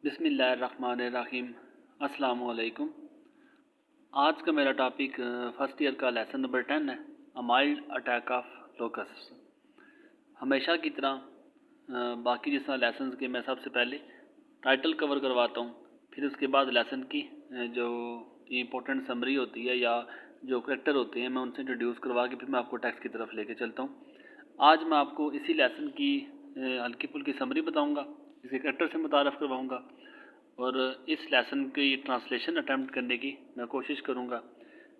बिस्मिल्लाहिर्रहमानिर्रहीम। अस्सलाम वालेकुम। आज का मेरा टॉपिक फर्स्ट ईयर का लेसन नंबर 10 है, a mild attack of locust. हमेशा की तरह बाकी जिस तरह लेसन्स के मैं सबसे पहले टाइटल कवर करवाता हूँ, फिर उसके बाद लेसन की जो इम्पोर्टेंट समरी होती है या जो करैक्टर होते हैं मैं उनसे इंट्रोड्यूस करवा के फिर मैं आपको टेक्स्ट की तरफ लेके चलता हूँ। आज मैं आपको इसी लेसन की हल्की फुल्की समरी बताऊँगा, इसे करैक्टर से मुतारफ़ करवाऊँगा और इस लेसन की ट्रांसलेशन अटैम्प्ट करने की मैं कोशिश करूँगा,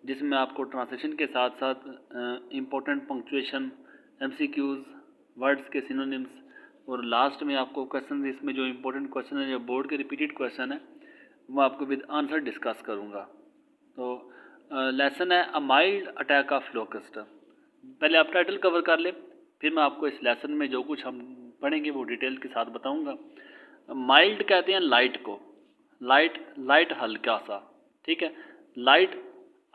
जिसमें आपको ट्रांसलेशन के साथ साथ इम्पोर्टेंट पंक्चुएशन, एमसीक्यूज़, वर्ड्स के सिनोनिम्स और लास्ट में आपको क्वेश्चन, इसमें जो इम्पोर्टेंट क्वेश्चन है, जो बोर्ड के रिपीटेड क्वेश्चन है, वो आपको विद आंसर डिस्कस करूँगा। तो लेसन है a mild attack of locust. पहले आप टाइटल कवर कर लें, फिर मैं आपको इस लेसन में जो कुछ हम पढ़ेंगे वो डिटेल के साथ बताऊँगा। माइल्ड कहते हैं लाइट को, लाइट हल्का सा, ठीक है। Light,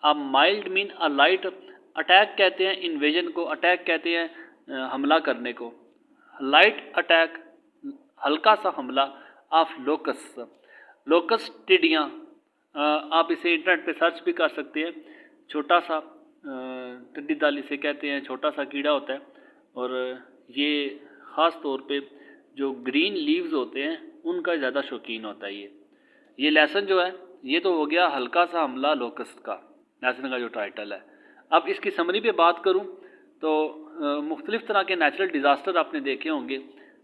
a mild mean a light. Attack कहते हैं इन्वेजन को, अटैक कहते हैं हमला करने को। लाइट अटैक, हल्का सा हमला ऑफ लोकस्ट। लोकस्ट टिड्डियाँ, आप इसे इंटरनेट पे सर्च भी कर सकते हैं। छोटा सा टिड्डी दल इसे कहते हैं, छोटा सा कीड़ा होता है और ये ख़ास तौर पे जो ग्रीन लीव्स होते हैं उनका ज़्यादा शौकीन होता है। ये लेसन जो है ये तो हो गया हल्का सा हमला लोकस्ट का, लेसन का जो टाइटल है। अब इसकी समरी पे बात करूं तो मुख्तलिफ़ तरह के नेचुरल डिज़ास्टर आपने देखे होंगे,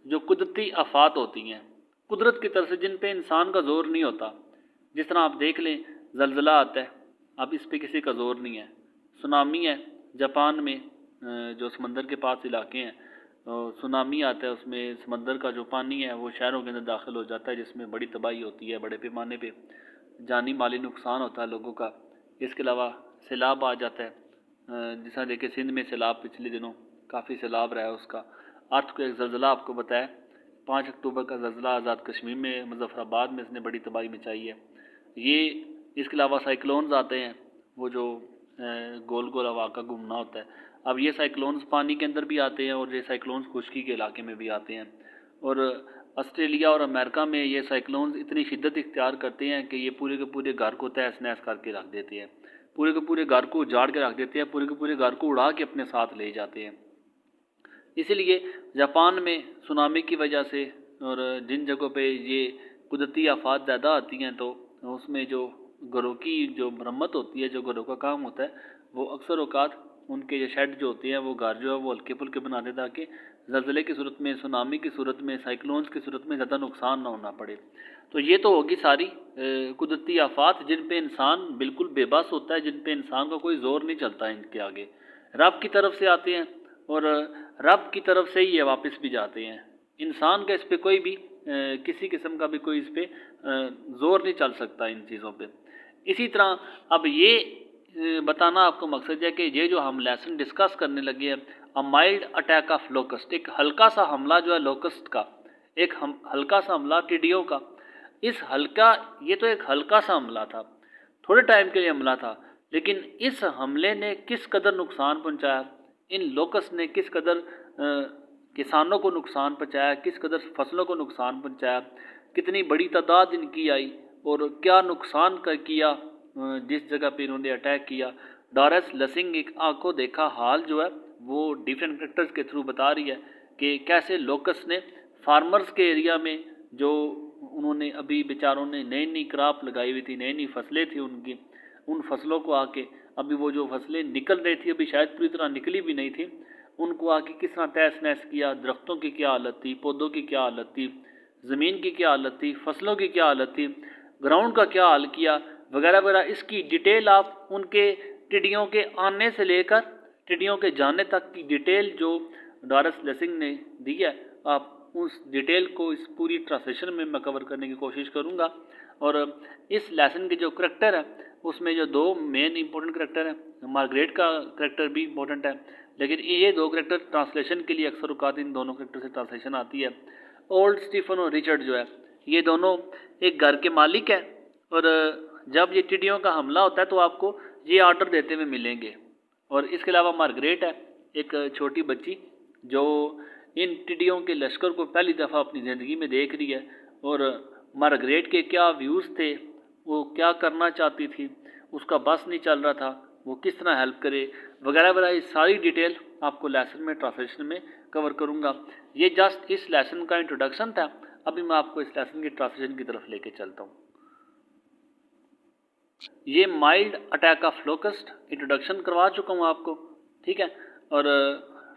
जो कुदरती आफात होती हैं कुदरत की तरफ से, जिन पे इंसान का ज़ोर नहीं होता। जिस तरह आप देख लें, ज़लज़ला आता है, अब इस पे किसी का ज़ोर नहीं है। सुनामी है जापान में, जो समंदर के पास इलाके हैं, सुनामी आता है, उसमें समंदर का जो पानी है वो शहरों के अंदर दाखिल हो जाता है, जिसमें बड़ी तबाही होती है, बड़े पैमाने पे जानी माली नुकसान होता है लोगों का। इसके अलावा सैलाब आ जाता है, जिस तरह देखिए सिंध में सैलाब पिछले दिनों काफ़ी सैलाब रहा है उसका। अर्थक्वेक, ज़लज़ला आपको बताया 5 अक्टूबर का ज़लज़ला आज़ाद कश्मीर में, मुज़फ़्फ़राबाद में इसने बड़ी तबाही मचाई है। ये इसके अलावा साइक्लोन्स आते हैं, वो जो गोल गोल हवा का घूमना होता है। अब ये साइक्लोन्स पानी के अंदर भी आते हैं और ये साइक्लोन्स खुश्की के इलाके में भी आते हैं। और ऑस्ट्रेलिया और अमेरिका में ये साइक्लोन्स इतनी शिद्दत इख्तियार करते हैं कि ये पूरे के पूरे घर को तहस नहस करके रख देते हैं, पूरे के पूरे घर को उजाड़ के रख देते हैं, पूरे के पूरे घर को उड़ा के अपने साथ ले जाते हैं। इसीलिए जापान में सुनामी की वजह से और जिन जगहों पे ये कुदरती आफात ज़्यादा आती हैं तो उसमें जो घरों की जो मरम्मत होती है, जो घरों का काम होता है, वो अक्सर औकात उनके जो शेड जो होते हैं वो घर जो है वो हल्के फुल्के बनाते हैं, ताकि ज़लज़ले की सूरत में, सुनामी की सूरत में, साइक्लोन्स की सूरत में ज़्यादा नुकसान ना होना पड़े। तो ये तो होगी सारी कुदरती आफात जिन पे इंसान बिल्कुल बेबस होता है, जिन पे इंसान का कोई ज़ोर नहीं चलता है इनके आगे। रब की तरफ से आते हैं और रब की तरफ से ही ये वापस भी जाते हैं। इंसान का इस पर कोई भी किसी किस्म का भी कोई इस पर ज़ोर नहीं चल सकता इन चीज़ों पे। इसी तरह अब ये बताना आपको मकसद है कि ये जो हम लेसन डिस्कस करने लगे हैं, a mild attack of locust, एक हल्का सा हमला जो है लोकस्ट का, एक हल्का सा हमला टिड्डियों का। इस हल्का, ये तो एक हल्का सा हमला था, थोड़े टाइम के लिए हमला था, लेकिन इस हमले ने किस कदर नुकसान पहुंचाया, इन लोकस्ट ने किस कदर किसानों को नुकसान पहुंचाया, किस कदर फसलों को नुकसान पहुंचाया, कितनी बड़ी तादाद इनकी आई और क्या नुकसान कर किया जिस जगह पे इन्होंने अटैक किया। डॉरेस लसिंग एक आंखों देखा हाल जो है वो डिफरेंट कैरेक्टर्स के थ्रू बता रही है कि कैसे लोकस ने फार्मर्स के एरिया में, जो उन्होंने अभी बेचारों ने नई नई क्रॉप लगाई हुई थी, नई नई फसलें थी उनकी, उन फसलों को आके, अभी वो जो फसलें निकल रही थी अभी शायद पूरी तरह निकली भी नहीं थी, उनको आके किस तरह तहस नहस किया। दरख्तों की क्या हालत थी, पौधों की क्या हालत थी, ज़मीन की क्या हालत थी, फसलों की क्या हालत थी, ग्राउंड का क्या हाल किया, वगैरह वगैरह। इसकी डिटेल आप उनके टिड्डियों के आने से लेकर टिड्डियों के जाने तक की डिटेल जो डॉरेस लेसिंग ने दी है, आप उस डिटेल को इस पूरी ट्रांसलेशन में मैं कवर करने की कोशिश करूँगा। और इस लेसन के जो करैक्टर है उसमें जो दो मेन इंपॉर्टेंट करैक्टर हैं, मार्गरेट का करैक्टर भी इंपॉर्टेंट है, लेकिन ये दो करैक्टर ट्रांसलेशन के लिए अक्सर औकात इन दोनों करैक्टर से ट्रांसलेशन आती है। ओल्ड स्टीफन और रिचर्ड जो है ये दोनों एक घर के मालिक हैं और जब ये टिड्डियों का हमला होता है तो आपको ये ऑर्डर देते हुए मिलेंगे। और इसके अलावा मार्गरेट है एक छोटी बच्ची जो इन टिड्डियों के लश्कर को पहली दफ़ा अपनी ज़िंदगी में देख रही है और मार्गरेट के क्या व्यूज़ थे, वो क्या करना चाहती थी, उसका बस नहीं चल रहा था, वो किस तरह हेल्प करे वगैरह वगैरह, ये सारी डिटेल आपको लेसन में ट्रांसलेशन में कवर करूँगा। ये जस्ट इस लेसन का इंट्रोडक्शन था। अभी मैं आपको इस लेसन की ट्रांसलेशन की तरफ लेके चलता हूँ। ये mild attack of locust introduction करवा चुका हूँ आपको, ठीक है। और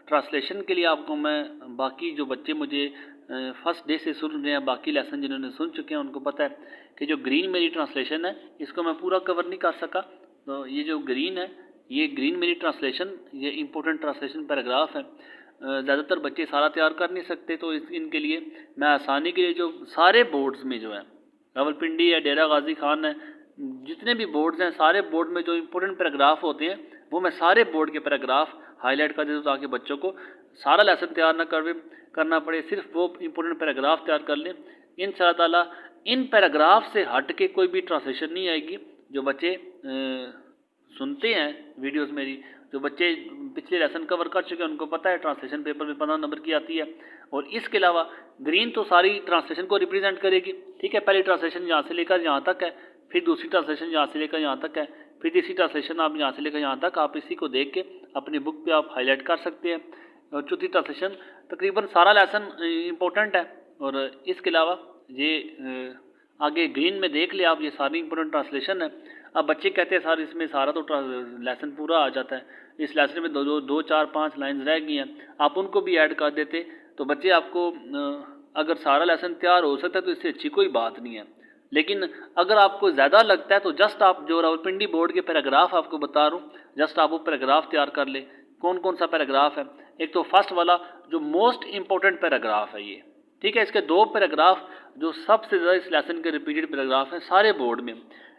ट्रांसलेशन के लिए आपको मैं, बाकी जो बच्चे मुझे फर्स्ट डे से सुन रहे हैं, बाकी लेसन जिन्होंने सुन चुके हैं उनको पता है कि जो ग्रीन मेरी ट्रांसलेशन है इसको मैं पूरा कवर नहीं कर सका। तो ये जो ग्रीन है, ये ग्रीन मेरी ट्रांसलेशन, ये इंपॉर्टेंट ट्रांसलेशन पैराग्राफ है। ज़्यादातर बच्चे सारा तैयार कर नहीं सकते, तो इनके लिए मैं आसानी के लिए जो सारे बोर्ड्स में जो है, रावलपिंडी है, डेरा गाजी खान है, जितने भी बोर्ड्स हैं, सारे बोर्ड में जो इंपॉर्टेंट पैराग्राफ होते हैं वो मैं सारे बोर्ड के पैराग्राफ हाईलाइट कर देता हूँ, ताकि बच्चों को सारा लेसन तैयार ना करना पड़े, सिर्फ वो इंपॉर्टेंट पैराग्राफ तैयार कर लें। इंशाअल्लाह ताला इन पैराग्राफ से हट के कोई भी ट्रांसलेशन नहीं आएगी। जो बच्चे सुनते हैं वीडियोस मेरी, जो बच्चे पिछले लेसन कवर कर चुके हैं उनको पता है ट्रांसलेशन पेपर में 15 नंबर की आती है। और इसके अलावा ग्रीन तो सारी ट्रांसलेशन को रिप्रेजेंट करेगी, ठीक है। पहली ट्रांसलेशन यहाँ से लेकर यहाँ तक है, फिर दूसरी ट्रांसलेशन यहाँ से लेकर यहाँ तक है, फिर तीसरी ट्रांसलेशन आप यहाँ से लेकर यहाँ तक, आप इसी को देख के अपनी बुक पे आप हाईलाइट कर सकते हैं। और चौथी ट्रांसलेशन तकरीबन सारा लेसन इम्पोर्टेंट है। और इसके अलावा ये आगे ग्रीन में देख ले आप, ये सारी इंपॉर्टेंट ट्रांसलेशन है। अब बच्चे कहते हैं सर इसमें सारा तो लेसन पूरा आ जाता है, इस लेसन में दो चार पाँच लाइन्स रह गई हैं, आप उनको भी ऐड कर देते तो बच्चे आपको अगर सारा लेसन तैयार हो सकता है तो इससे अच्छी कोई बात नहीं है। लेकिन अगर आपको ज़्यादा लगता है तो जस्ट आप जो रावलपिंडी बोर्ड के पैराग्राफ आपको बता रहा हूँ, जस्ट आप वो पैराग्राफ तैयार कर ले। कौन कौन सा पैराग्राफ है? एक तो फर्स्ट वाला जो मोस्ट इंपॉर्टेंट पैराग्राफ है ये, ठीक है। इसके दो पैराग्राफ जो सबसे ज़्यादा इस लेसन के रिपीटेड पैराग्राफ हैं सारे बोर्ड में।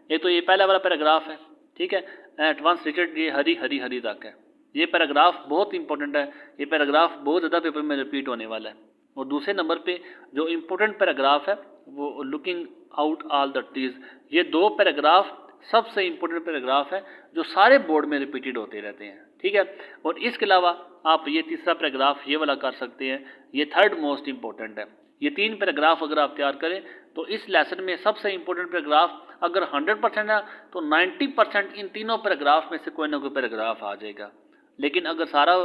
एक तो ये पहला वाला पैराग्राफ है, ठीक है, एडवांस रिचर्ड, ये हरी हरी हरी तक है। ये पैराग्राफ बहुत इंपॉर्टेंट है, ये पैराग्राफ बहुत ज़्यादा पेपर में रिपीट होने वाला है। और दूसरे नंबर पे जो इम्पोर्टेंट पैराग्राफ है वो looking out all the trees, ये दो पैराग्राफ सबसे इम्पोर्टेंट पैराग्राफ है जो सारे बोर्ड में रिपीटेड होते रहते हैं, ठीक है। और इसके अलावा आप ये तीसरा पैराग्राफ ये वाला कर सकते हैं, ये थर्ड मोस्ट इम्पोर्टेंट है। ये तीन पैराग्राफ अगर आप तैयार करें तो इस लेसन में सबसे इम्पोर्टेंट पैराग्राफ अगर 100% है तो 90% इन तीनों पैराग्राफ में से कोई ना कोई पैराग्राफ आ जाएगा। लेकिन अगर सारा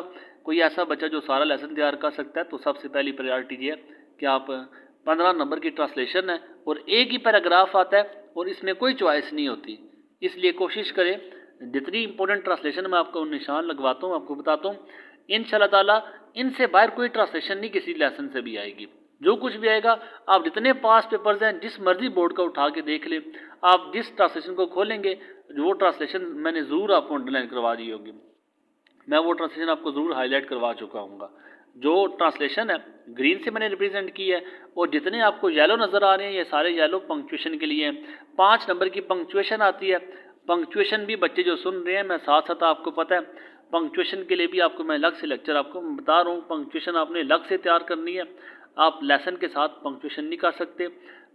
कोई ऐसा बच्चा जो सारा लेसन तैयार कर सकता है तो सबसे पहली प्रायोरिटी ये है कि आप 15 नंबर की ट्रांसलेशन है और एक ही पैराग्राफ आता है और इसमें कोई चॉइस नहीं होती, इसलिए कोशिश करें जितनी इंपॉर्टेंट ट्रांसलेशन मैं आपको निशान लगवाता हूँ, आपको बताता हूँ, इंशाल्लाह ताला इनसे बाहर कोई ट्रांसलेशन नहीं किसी लेसन से भी आएगी। जो कुछ भी आएगा आप जितने पास पेपर्स हैं जिस मर्जी बोर्ड का उठा के देख लें, आप जिस ट्रांसलेशन को खोलेंगे वो ट्रांसलेशन मैंने ज़रूर आपको अंडरलाइन करवा दी होगी, मैं वो ट्रांसलेशन आपको ज़रूर हाईलाइट करवा चुका हूँ। जो ट्रांसलेशन है ग्रीन से मैंने रिप्रेजेंट की है और जितने आपको येलो नज़र आ रहे हैं ये सारे येलो पंक्चुएशन के लिए हैं। 5 नंबर की पंक्चुएशन आती है। पंक्चुएशन भी बच्चे जो सुन रहे हैं, मैं साथ साथ आपको पता है पंक्चुएशन के लिए भी आपको मैं अलग से लेक्चर आपको बता रहा हूँ। पंक्चुएशन आपने अलग से तैयार करनी है, आप लेसन के साथ पंक्चुएशन नहीं कर सकते।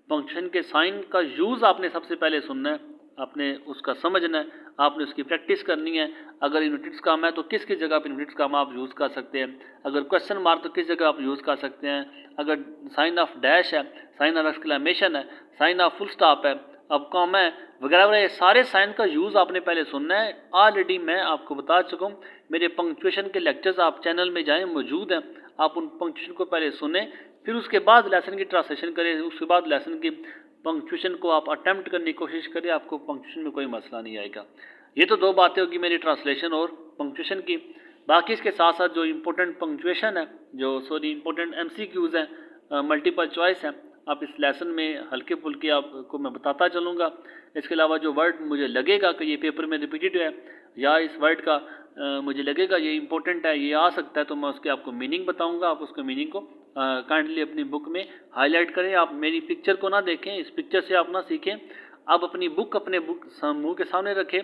पंक्चुएशन के साइन का यूज़ आपने सबसे पहले सुनना है, आपने उसका समझना है, आपने उसकी प्रैक्टिस करनी है। अगर इन्वर्टेड काम है तो किस किस जगह पर इन्वर्टेड काम आप यूज़ कर सकते हैं, अगर क्वेश्चन मार्क तो किस जगह आप यूज़ कर सकते हैं, अगर साइन ऑफ डैश है, साइन ऑफ एक्सक्लेमेशन है, साइन ऑफ फुल स्टॉप है, अब कॉम है वगैरह वगैरह, ये सारे साइन का यूज़ आपने पहले सुनना है। ऑलरेडी मैं आपको बता चुका हूँ, मेरे पंक्चुएशन के लेक्चर्स आप चैनल में जाएँ मौजूद हैं, आप उन पंक्चुएशन को पहले सुने, फिर उसके बाद लेसन की ट्रांसलेशन करें, उसके बाद लेसन की पंक्चुएशन को आप अटेम्प्ट करने की कोशिश करें, आपको पंक्चुएशन में कोई मसला नहीं आएगा। ये तो दो बातें होगी मेरी ट्रांसलेशन और पंक्चुएशन की। बाकी इसके साथ साथ जो इम्पोर्टेंट पंक्चुएशन है, जो इम्पोर्टेंट MCQs हैं, मल्टीपल चॉइस हैं, आप इस लेसन में हल्के फुल्के आपको मैं बताता चलूँगा। इसके अलावा जो वर्ड मुझे लगेगा कि ये पेपर में रिपीटेड है या इस वर्ड का मुझे लगेगा ये इंपॉर्टेंट है, ये आ सकता है, तो मैं उसके आपको मीनिंग बताऊंगा। आप उसके मीनिंग को काइंडली अपनी बुक में हाईलाइट करें। आप मेरी पिक्चर को ना देखें, इस पिक्चर से आप ना सीखें, आप अपनी बुक अपने मुँह के सामने रखें।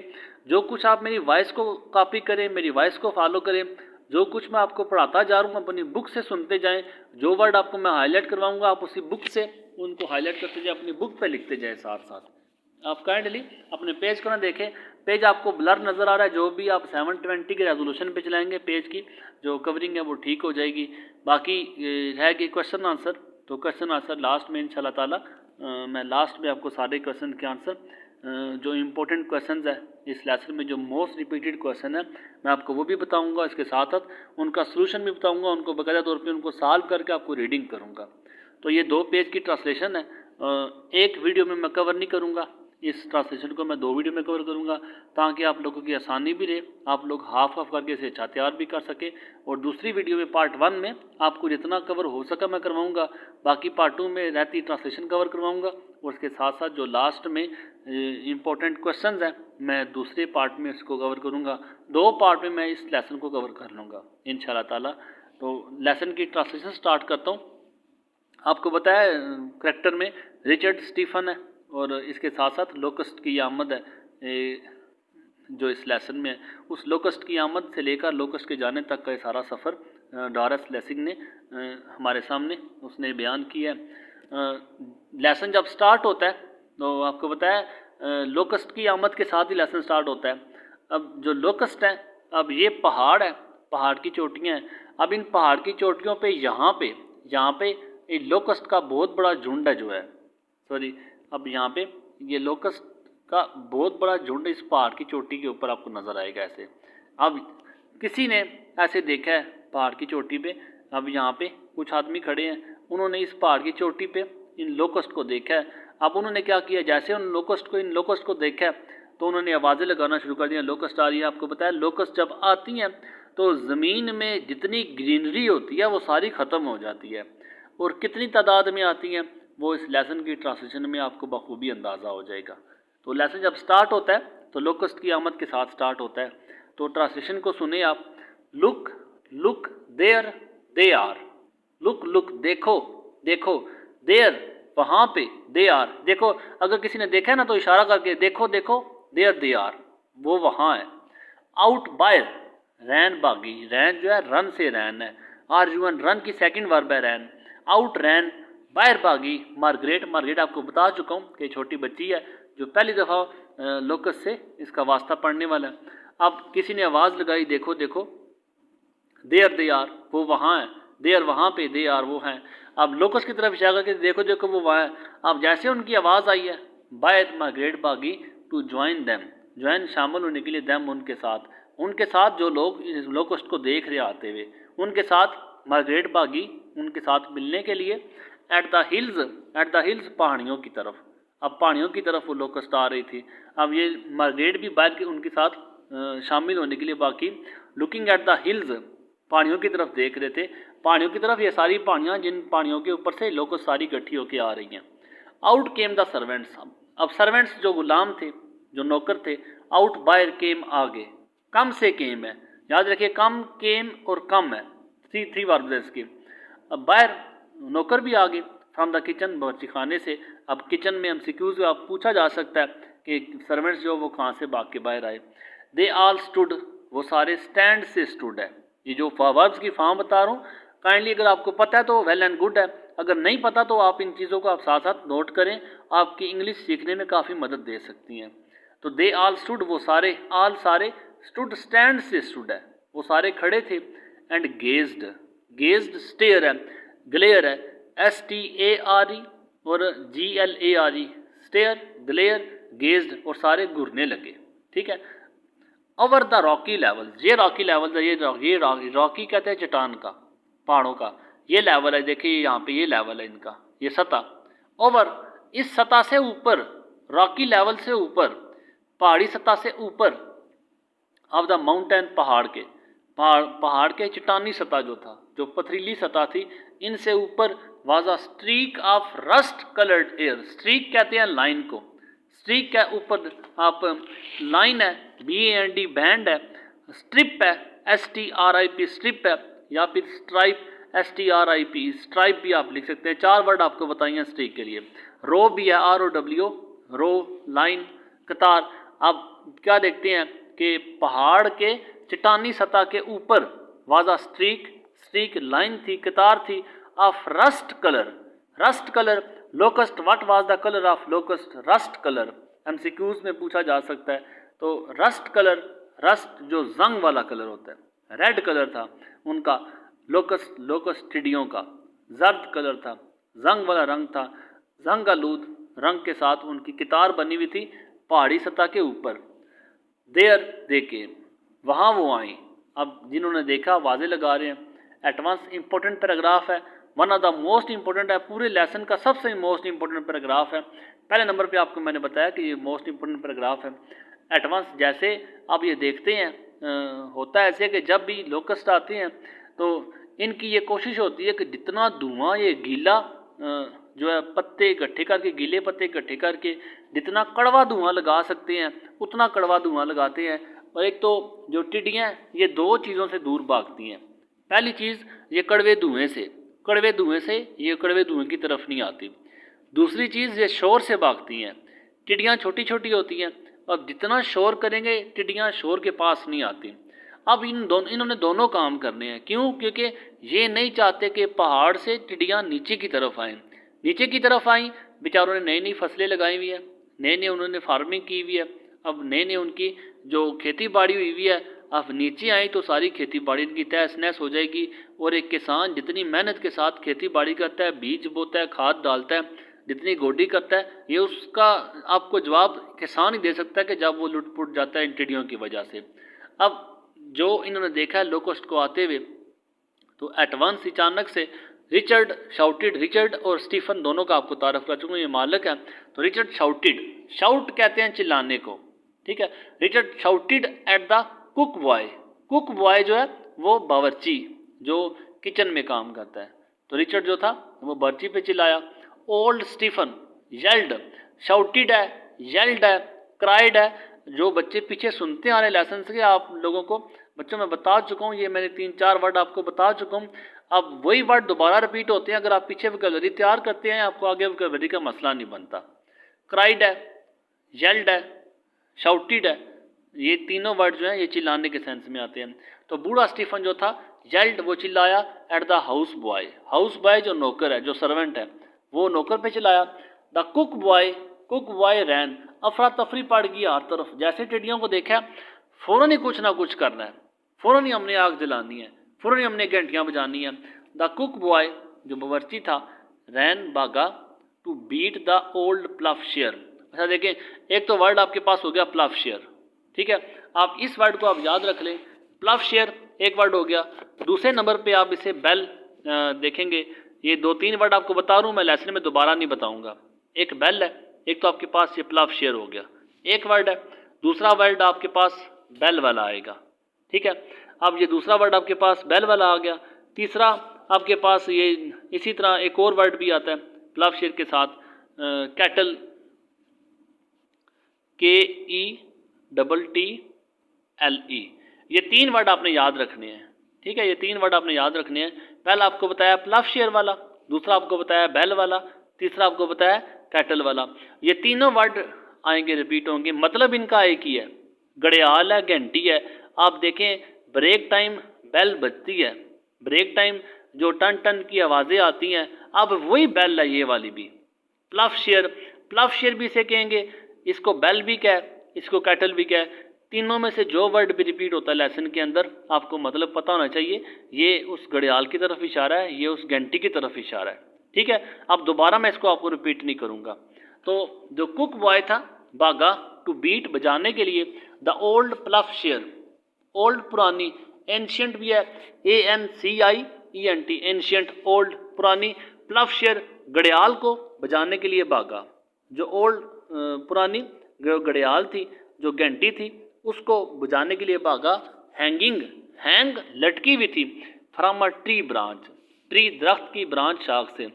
जो कुछ आप मेरी वॉइस को कॉपी करें, मेरी वॉइस को फॉलो करें, जो कुछ मैं आपको पढ़ाता जा रहा हूँ अपनी बुक से सुनते जाएं। जो वर्ड आपको मैं हाईलाइट करवाऊंगा आप उसी बुक से उनको हाईलाइट करते जाएं, अपनी बुक पे लिखते जाएं साथ साथ। आप काइंडली अपने पेज को ना देखें, पेज आपको ब्लर नज़र आ रहा है, जो भी आप 720 के रेजोल्यूशन पे चलाएंगे पेज की जो कवरिंग है वो ठीक हो जाएगी। बाकी रहेगी क्वेश्चन आंसर, तो क्वेश्चन आंसर लास्ट में इंशाल्लाह ताला मैं लास्ट में आपको सारे क्वेश्चन के आंसर जो इम्पोर्टेंट क्वेश्चन है इस लेसन में, जो मोस्ट रिपीटेड क्वेश्चन है, मैं आपको वो भी बताऊंगा, इसके साथ साथ उनका सोल्यूशन भी बताऊंगा, उनको बाकायदा तौर पे उनको सॉल्व करके आपको रीडिंग करूंगा। तो ये 2 पेज की ट्रांसलेशन है, एक वीडियो में मैं कवर नहीं करूंगा, इस ट्रांसलेशन को मैं 2 वीडियो में कवर करूंगा ताकि आप लोगों की आसानी भी रहे, आप लोग हाफ करके इसे अच्छा तैयार भी कर सके। और दूसरी वीडियो में पार्ट 1 में आपको जितना कवर हो सका मैं करवाऊंगा, बाकी पार्ट 2 में रहती ट्रांसलेशन कवर करवाऊंगा, और उसके साथ साथ जो लास्ट में इम्पोर्टेंट क्वेश्चंस हैं मैं दूसरे पार्ट में इसको कवर करूंगा। 2 पार्ट में मैं इस लेसन को कवर कर लूँगा इंशाल्लाह ताला। तो लेसन की ट्रांसलेशन स्टार्ट करता हूँ। आपको बताया करैक्टर में रिचर्ड स्टीफन है, और इसके साथ साथ लोकस्ट की आमद है जो इस लेसन में है। उस लोकस्ट की आमद से लेकर लोकस्ट के जाने तक का ये सारा सफ़र डॉरेस लेसिंग ने हमारे सामने उसने बयान किया है। लेसन जब स्टार्ट होता है तो आपको बताया लोकस्ट की आमद के साथ ही लेसन स्टार्ट होता है। अब जो लोकस्ट है, अब ये पहाड़ है, पहाड़ की चोटियाँ हैं। अब इन पहाड़ की चोटियों पे यहाँ पे ये लोकस्ट का बहुत बड़ा झुंड है जो है, सॉरी, अब यहाँ पे ये लोकस्ट का बहुत बड़ा झुंड इस पहाड़ की चोटी के ऊपर आपको नज़र आएगा ऐसे। अब किसी ने ऐसे देखा है पहाड़ की चोटी पे, अब यहाँ पे कुछ आदमी खड़े हैं, उन्होंने इस पहाड़ की चोटी पे इन लोकस्ट को देखा है। अब उन्होंने क्या किया, जैसे इन लोकस्ट को देखा है तो उन्होंने आवाज़ें लगाना शुरू कर दिया, लोकस्ट आ रही है। आपको बताया लोकस्ट जब आती हैं तो ज़मीन में जितनी ग्रीनरी होती है वो सारी ख़त्म हो जाती है, और कितनी तादाद में आती हैं वो इस लेसन की ट्रांसलेशन में आपको बखूबी अंदाज़ा हो जाएगा। तो लेसन जब स्टार्ट होता है तो लोकस्ट की आमद के साथ स्टार्ट होता है। तो ट्रांसलेशन को सुने आप। Look look there they are, look देखो देखो, देयर वहाँ पे, दे आर देखो, अगर किसी ने देखा है ना तो इशारा करके देखो देखो, देयर दे आर वो वहाँ है। आउट बायर रैन भागी, रैन जो है रन से रैन है, आर यू एन रन की सेकंड वर्ब है रैन। आउट रैन, बाहर भागी मार्गरेट आपको बता चुका हूँ कि छोटी बच्ची है जो पहली दफ़ा लोकस से इसका वास्ता पढ़ने वाला है। अब किसी ने आवाज़ लगाई देखो देखो, देयर दे आर वो वहाँ है, देयर वहाँ पे, दे आर वो हैं। अब लोकस की तरफ इशारा करके देखो देखो वो वहाँ है। अब जैसे उनकी आवाज़ आई है, बायर मार्गरेट भागी टू ज्वाइन दैम, ज्वाइन शामिल होने के लिए, दैम उनके साथ जो लोग इस लोकस्ट को देख रहे आते हुए, उनके साथ मार्गरेट भागी उनके साथ मिलने के लिए। एट द हिल्स पहाड़ियों की तरफ, अब पहाड़ियों की तरफ वो लोकस्ट आ रही थी। अब ये मार्गरेट भी बाहर के उनके साथ शामिल होने के लिए बाकी लुकिंग एट द हिल्स, पहाड़ियों की तरफ देख रहे थे। पहाड़ियों की तरफ ये सारी पहाड़ियाँ जिन पहाड़ियों के ऊपर से लोकस्ट सारी इकट्ठी होकर आ रही हैं। आउट केम द सर्वेंट्स, अब सर्वेंट्स जो गुलाम थे, जो नौकर थे, आउट बायर केम आगे, कम से केम है, याद रखिए कम केम और कम है, थ्री वर्ब्स है इसके। अब बायर नौकर भी आगे, फ्रॉम द किचन बावर्ची खाने से। अब किचन में एमसीक्यूज में आप पूछा जा सकता है कि सर्वेंट्स जो वो कहाँ से भाग के बाहर आए। दे ऑल स्टूड, वो सारे स्टैंड से स्टूड है। ये जो वर्ब्स की फॉर्म बता रहा हूँ, काइंडली अगर आपको पता है तो वेल एंड गुड है, अगर नहीं पता तो आप इन चीज़ों को आप साथ साथ नोट करें, आपकी इंग्लिश सीखने में काफ़ी मदद दे सकती हैं। तो दे ऑल स्टूड, वो सारे, ऑल सारे, स्टूड स्टैंड से स्टूड है, वो सारे खड़े थे। एंड गेज्ड स्टेयर है, ग्लेयर है, STARE और GLARE, स्टेयर, ग्लेयर, गेज्ड, और सारे घूरने लगे। ठीक है। ओवर द रॉकी लेवल, ये रॉकी लेवल है, ये रॉकी कहते हैं चट्टान का, पहाड़ों का ये लेवल है। देखिए यहाँ पे ये लेवल है इनका, ये सतह। ओवर, इस सतह से ऊपर, रॉकी लेवल से ऊपर, पहाड़ी सतह से ऊपर। ऑफ द माउंटेन, पहाड़ के चट्टानी सतह जो था, जो पथरीली सतह थी, इनसे ऊपर was a streak of rust coloured air, streak कहते हैं लाइन को, स्ट्रीक के ऊपर आप लाइन है, BAND बैंड है, स्ट्रिप है, STRIP स्ट्रिप है, या फिर स्ट्राइप STRIP स्ट्राइप भी आप लिख सकते हैं। 4 वर्ड आपको बताइए स्ट्रीक के लिए। रो भी है, ROW, रो लाइन, कतार। अब क्या देखते हैं कि पहाड़ के चट्टानी सतह के ऊपर वाज अ स्ट्रीक लाइन थी, कतार थी, of rust colour locust, what was the colour of locust, rust colour, MCQs में पूछा जा सकता है। तो रस्ट कलर, रस्ट जो जंग वाला कलर होता है, रेड कलर था उनका, लोकस्ट टिड्डियों का, जर्द कलर था, जंग वाला रंग था, जंग आलूद रंग के साथ उनकी कितार बनी हुई थी पहाड़ी सतह के ऊपर। देयर दे केम, वहाँ वो आई। अब जिन्होंने देखा वाजे लगा रहे हैं। एडवांस इंपॉर्टेंट पैराग्राफ है, one of the most important है, पूरे लेसन का सबसे मोस्ट इंपॉर्टेंट पैराग्राफ है। पहले नंबर पे आपको मैंने बताया कि ये मोस्ट इंपॉर्टेंट पैराग्राफ है। एडवांस जैसे आप ये देखते हैं होता है ऐसे कि जब भी लोकस्ट आते हैं तो इनकी ये कोशिश होती है कि जितना धुआं ये गीला जो है पत्ते इकट्ठे करके, गीले पत्ते इकट्ठे करके जितना कड़वा धुआं लगा सकते हैं उतना कड़वा धुआं लगाते हैं। और एक तो जो टिड्डियाँ ये दो चीज़ों से दूर भागती हैं। पहली चीज़ ये कड़वे धुएँ से ये कड़वे धुएँ की तरफ नहीं आती। दूसरी चीज़ ये शोर से भागती हैं। टिड्डियाँ छोटी छोटी होती हैं और जितना शोर करेंगे टिड्डियाँ शोर के पास नहीं आती। अब इन्होंने दोनों काम करने हैं। क्यों? क्योंकि ये नहीं चाहते कि पहाड़ से टिड्डियाँ नीचे की तरफ आएँ। नीचे की तरफ आई, बेचारों ने नई नई फसलें लगाई हुई है, नए नए उन्होंने फार्मिंग की हुई है, अब नए नए उनकी जो खेती बाड़ी हुई हुई है, अब नीचे आई तो सारी खेती बाड़ी इनकी तहस नहस हो जाएगी। और एक किसान जितनी मेहनत के साथ खेती बाड़ी करता है, बीज बोता है, खाद डालता है, जितनी गोडी करता है, ये उसका आपको जवाब किसान ही दे सकता है कि जब वो लुट पुट जाता है इन टिड्डियों की वजह से। अब जो इन्होंने देखा है लोकस्ट को आते हुए, तो एट वंस अचानक से रिचर्ड शाउटेड, रिचर्ड और स्टीफन दोनों का आपको तारफ कर चुका हूँ, ये मालिक है। तो रिचर्ड शाउटेड, शाउट कहते हैं चिल्लाने को, ठीक है। Richard shouted at the cook boy, cook boy जो है वो बावर्ची जो किचन में काम करता है। तो रिचर्ड जो था वो बावर्ची पे चिल्लाया। ओल्ड स्टीफन येल्ड, शाउटेड है, येल्ड है, क्राइड है। जो बच्चे पीछे सुनते आ रहे लेसन के, आप लोगों को बच्चों में बता चुका हूँ, ये मैंने 3-4 वर्ड आपको बता चुका हूँ। अब वही वर्ड दोबारा रिपीट होते हैं। अगर आप पीछे वोकैबुलरी तैयार करते हैं आपको आगे वोकैबुलरी का मसला नहीं बनता। क्राइड है, येल्ड है, शाउटेड है, ये तीनों वर्ड जो हैं ये चिल्लाने के सेंस में आते हैं। तो बूढ़ा स्टीफन जो था येल्ड, वो चिल्लाया at the house boy, house boy जो नौकर है, जो सर्वेंट है, वो नौकर पे चिल्लाया। द कुक बॉय रैन, अफरा तफरी पड़ गई हर तरफ। जैसे टिड्डियों को देखा फ़ौरन ही कुछ ना कुछ करना है, फ़ौरन ही हमने आग जलानी है, फ़ौरन ही हमने घंटियाँ बजानी है। द कुक बॉय जो बावर्ची था, रैन भागा टू बीट द ओल्ड प्लफशेयर। अच्छा देखें, एक तो वर्ड आपके पास हो गया प्लफशेयर, ठीक है। आप इस वर्ड को आप याद रख लें, प्लफशेयर एक वर्ड हो गया। दूसरे नंबर पे आप इसे बेल देखेंगे। ये 2-3 वर्ड आपको बता रहा हूँ मैं, लेसन में दोबारा नहीं बताऊँगा। एक बेल है, एक तो आपके पास ये प्लफशेयर हो गया, एक वर्ड है। दूसरा वर्ड आपके पास बेल वाला आएगा, ठीक है। अब ये दूसरा वर्ड आपके पास बेल वाला आ गया। तीसरा आपके पास ये इसी तरह एक और वर्ड भी आता है प्लफशेयर के साथ, कैटल, KETTLE। ये 3 वर्ड आपने याद रखने हैं, ठीक है। ये 3 वर्ड आपने याद रखने हैं। पहला आपको बताया प्लफशेयर वाला, दूसरा आपको बताया बेल वाला, तीसरा आपको बताया कैटल वाला। ये तीनों वर्ड आएंगे, रिपीट होंगे। मतलब इनका एक ही है, घड़ियाल है, घंटी है। आप देखें ब्रेक टाइम बेल बजती है, ब्रेक टाइम जो टन टन की आवाज़ें आती हैं, अब वही बेल है ये वाली भी। प्लफशेयर भी इसे कहेंगे, इसको बेल भी कहे, इसको कैटल भी कहे। तीनों में से जो वर्ड भी रिपीट होता है लेसन के अंदर, आपको मतलब पता होना चाहिए, ये उस घड़ियाल की तरफ इशारा है, ये उस घंटी की तरफ इशारा है, ठीक है। अब दोबारा मैं इसको आपको रिपीट नहीं करूँगा। तो जो कुक बॉय था भागा टू बीट बजाने के लिए द ओल्ड प्लफशेयर, ओल्ड पुरानी, एंशियंट भी है, ANCIENT, एंशियंट ओल्ड पुरानी, प्लफशेयर घड़ियाल को बजाने के लिए भागा। जो ओल्ड पुरानी घड़ियाल थी, जो घंटी थी, उसको बजाने के लिए भागा। हैंग लटकी हुई थी from a tree branch, tree दरख्त की ब्रांच शाख से।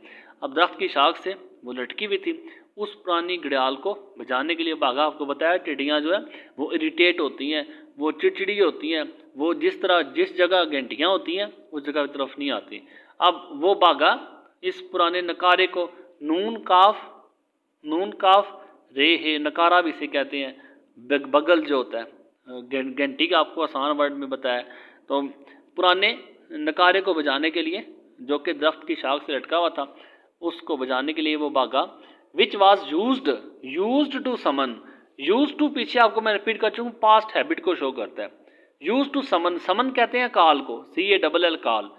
अब दरख्त की शाख से वो लटकी हुई थी, उस पुरानी घड़ियाल को बजाने के लिए भागा। आपको बताया टिड्डियाँ जो है वो इरिटेट होती हैं, वो चिड़चिड़ी होती हैं, वो जिस जगह घंटियाँ होती हैं उस जगह की तरफ नहीं आती। अब वो भागा इस पुराने नकारे को, नून काफ रे है, नकारा भी इसे कहते हैं, बगल जो होता है घंटी का, आपको आसान वर्ड में बताया। तो पुराने नकारे को बजाने के लिए, जो कि दरख्त की शाख से लटका हुआ था, उसको बजाने के लिए वो भागा। Which was used to summon, use to पीछे आपको मैं रिपीट कर चुका हूँ, पास्ट हैबिट को शो करता है। यूज टू समन, समन कहते हैं काल को, CALL काल,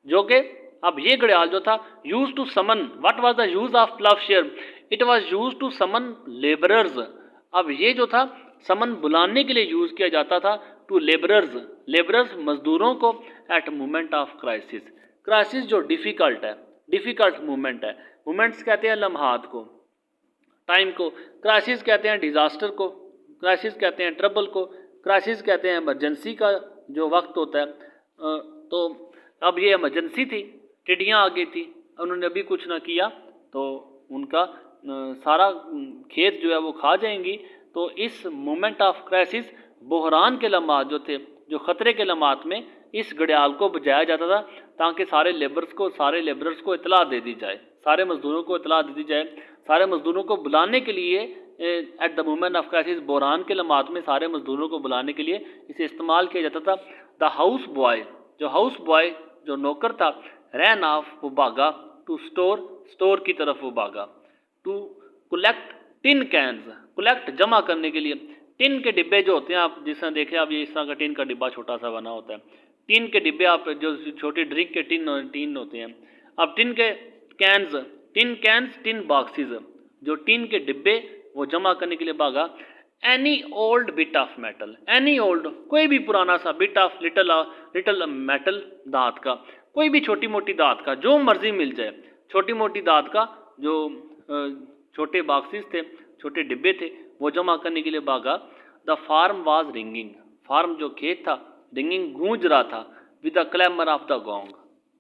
जो कि अब ये घड़ियाल जो था use to summon, what was the use of ploughshare, it was use to summon labourers. अब ये जो था समन बुलाने के लिए यूज किया जाता था टू लेबरर्स, लेबरर्स मजदूरों को at moment of crisis. Crisis जो डिफिकल्ट है, डिफिकल्ट मोमेंट है, मोमेंट्स कहते हैं लम्हात को, टाइम को, क्राइसिस कहते हैं डिजास्टर को, क्राइसिस कहते हैं ट्रबल को, क्राइसिस कहते हैं इमरजेंसी का जो वक्त होता है। तो अब ये इमरजेंसी थी, टिड्डियाँ आ गई थी, उन्होंने अभी कुछ ना किया तो उनका सारा खेत जो है वो खा जाएंगी। तो इस मोमेंट ऑफ क्राइसिस, बहरान के लम्हात जो थे, जो ख़तरे के लम्हात में इस घड़ियाल को बजाया जाता था ताकि सारे लेबरर्स को इतला दे दी जाए, सारे मजदूरों को इतला दे दी जाए। सारे मजदूरों को बुलाने के लिए at the moment of crisis, बहरान के लम्हात में सारे मजदूरों को बुलाने के लिए इसे इस्तेमाल किया जाता था। द हाउस बॉय, जो हाउस बॉय जो नौकर था, रैन ऑफ, वो भागा, टू स्टोर, स्टोर की तरफ वो भागा, to collect tin cans, collect जमा करने के लिए। टिन के डिब्बे जो होते हैं, आप जिस तरह देखें, आप ये इस तरह का टिन का डिब्बा छोटा सा बना होता है, टिन के डिब्बे, आप जो छोटे ड्रिंक के टिन होते हैं, अब टिन के कैंस, टिन बॉक्सेस, जो टिन के डिब्बे वो जमा करने के लिए भागा। Any old bit of metal, any old, कोई भी पुराना सा, बिट ऑफ लिटल मेटल, धात का, कोई भी छोटी मोटी धात का, जो मर्जी मिल जाए, छोटी मोटी धात का जो छोटे बॉक्सेस थे, छोटे डिब्बे थे, वो जमा करने के लिए भागा। The farm was ringing, farm जो खेत था, रिंगिंग गूंज रहा था, with the clamour of the gong,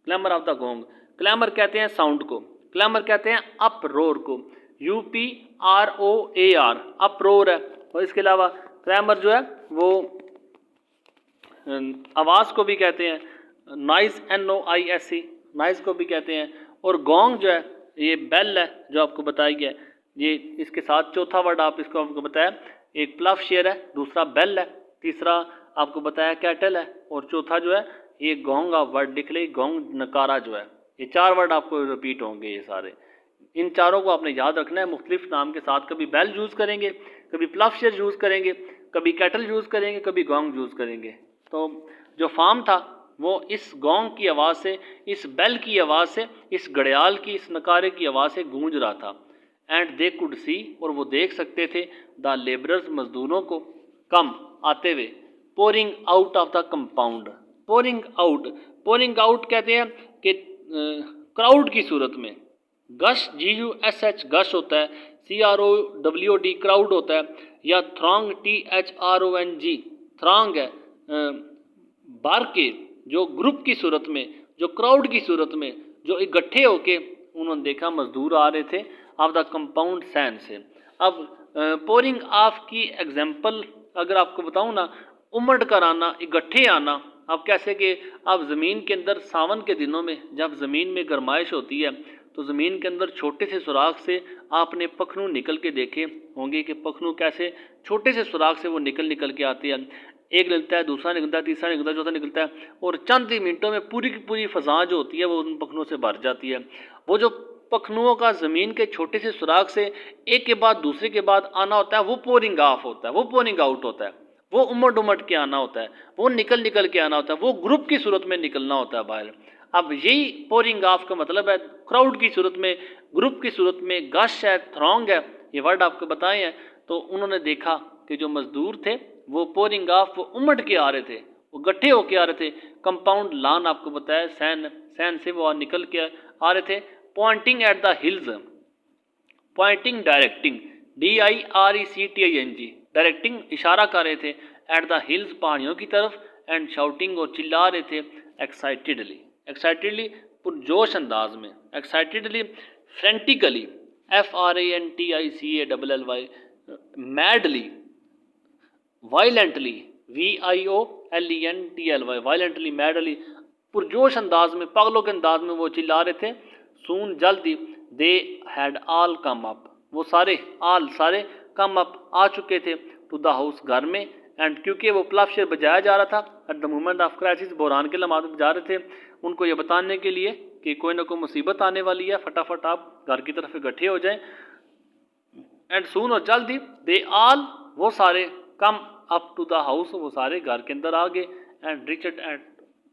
clamour of the gong, clamour कहते हैं साउंड को, क्लैमर कहते हैं अप रोर को, UPROAR, अप रोर है। और इसके अलावा क्लैमर जो है वो आवाज़ को भी कहते हैं, नॉइस, NOISE, नॉइस को भी कहते हैं। और गोंग जो है ये बेल है जो आपको बताया गया है, ये इसके साथ चौथा वर्ड आप इसको आपको बताया, एक प्लव शेयर है, दूसरा बेल है, तीसरा आपको बताया कैटल है, और चौथा जो है ये गोंग आप वर्ड लिख ले, गोंग नकारा जो है, ये 4 वर्ड आपको रिपीट होंगे ये सारे। इन चारों को आपने याद रखना है, मुख्तलिफ नाम के साथ, कभी बेल यूज़ करेंगे, कभी प्लव शेयर यूज़ करेंगे, कभी कैटल यूज़ करेंगे, कभी गोंग यूज़ करेंगे। तो जो फार्म था वो इस गोंग की आवाज़ से, इस बेल की आवाज़ से, इस घड़ियाल की, इस नकारे की आवाज़ से गूंज रहा था। एंड दे कुड सी, और वो देख सकते थे, द लेबरर्स, मजदूरों को, कम, आते हुए, pouring out of the compound, pouring out कहते हैं कि क्राउड की सूरत में, गश, GUSH गश होता है, CROWD क्राउड होता है, या थ्रॉन्ग, THRONG थ्रॉन्ग है, बार के, जो ग्रुप की सूरत में, जो क्राउड की सूरत में, जो इकट्ठे होके उन्होंने देखा मजदूर आ रहे थे ऑफ द कंपाउंड सैंड से। अब पोरिंग ऑफ की एग्जाम्पल अगर आपको बताऊं ना, उमड़ कर आना, इकट्ठे आना। अब कैसे कि अब ज़मीन के अंदर सावन के दिनों में जब ज़मीन में गर्माइश होती है तो ज़मीन के अंदर छोटे से सुराख से आपने पखनू निकल के देखे होंगे कि पखनू कैसे छोटे से सुराख से वो निकल के आते हैं, एक निकलता है, दूसरा निकलता है, तीसरा निकलता है, चौथा निकलता है, और चंद ही मिनटों में पूरी की पूरी फ़ज़ा जो होती है वो उन पखनुओं से भर जाती है। वो जो पखनुओं का ज़मीन के छोटे से सुराख से एक के बाद दूसरे के बाद आना होता है, वो पोरिंग ऑफ होता है, वो पोरिंग आउट होता है, वो उमड़ के आना होता है, वो निकल के आना होता है, वो ग्रुप की सूरत में निकलना होता है बाहर। अब यही पोरिंग ऑफ का मतलब है, क्राउड की सूरत में, ग्रुप की सूरत में, गश है, थ्रॉन्ग है, ये वर्ड आपको बताए हैं। तो उन्होंने देखा कि जो मजदूर थे वो पोरिंग ऑफ, वो उमड़ के आ रहे थे, वो गट्ठे होके आ रहे थे। कंपाउंड लान आपको बताया, सैन से वो निकल के आ रहे थे। Pointing at the hills, pointing, directing, DIRECTING, directing इशारा कर रहे थे, एट द हिल्स पहाड़ियों की तरफ, एंड शाउटिंग और चिल्ला रहे थे, एक्साइटेडली पुरजोश अंदाज में, excitedly, frantically, FRANTICALLY, madly, violently, VIOLENTLY, violently, madly, पुरजोश अंदाज में, पागलों के अंदाज में वो चिल्ला रहे थे। सून, जल्दी, they had all come up, वो सारे कम अप, आ चुके थे, टू द हाउस, घर में। एंड क्योंकि वो प्लव शेयर बजाया जा रहा था at the moment of crisis, बहरान के लम्हात में बजा रहे थे, उनको ये बताने के लिए कि कोई ना कोई मुसीबत आने वाली है, फटाफट आप घर की तरफ इकट्ठे हो जाएं। एंड सून, और जल्दी, दे ऑल, वो सारे, come up to the house, वो सारे घर के अंदर आ गए। And Richard and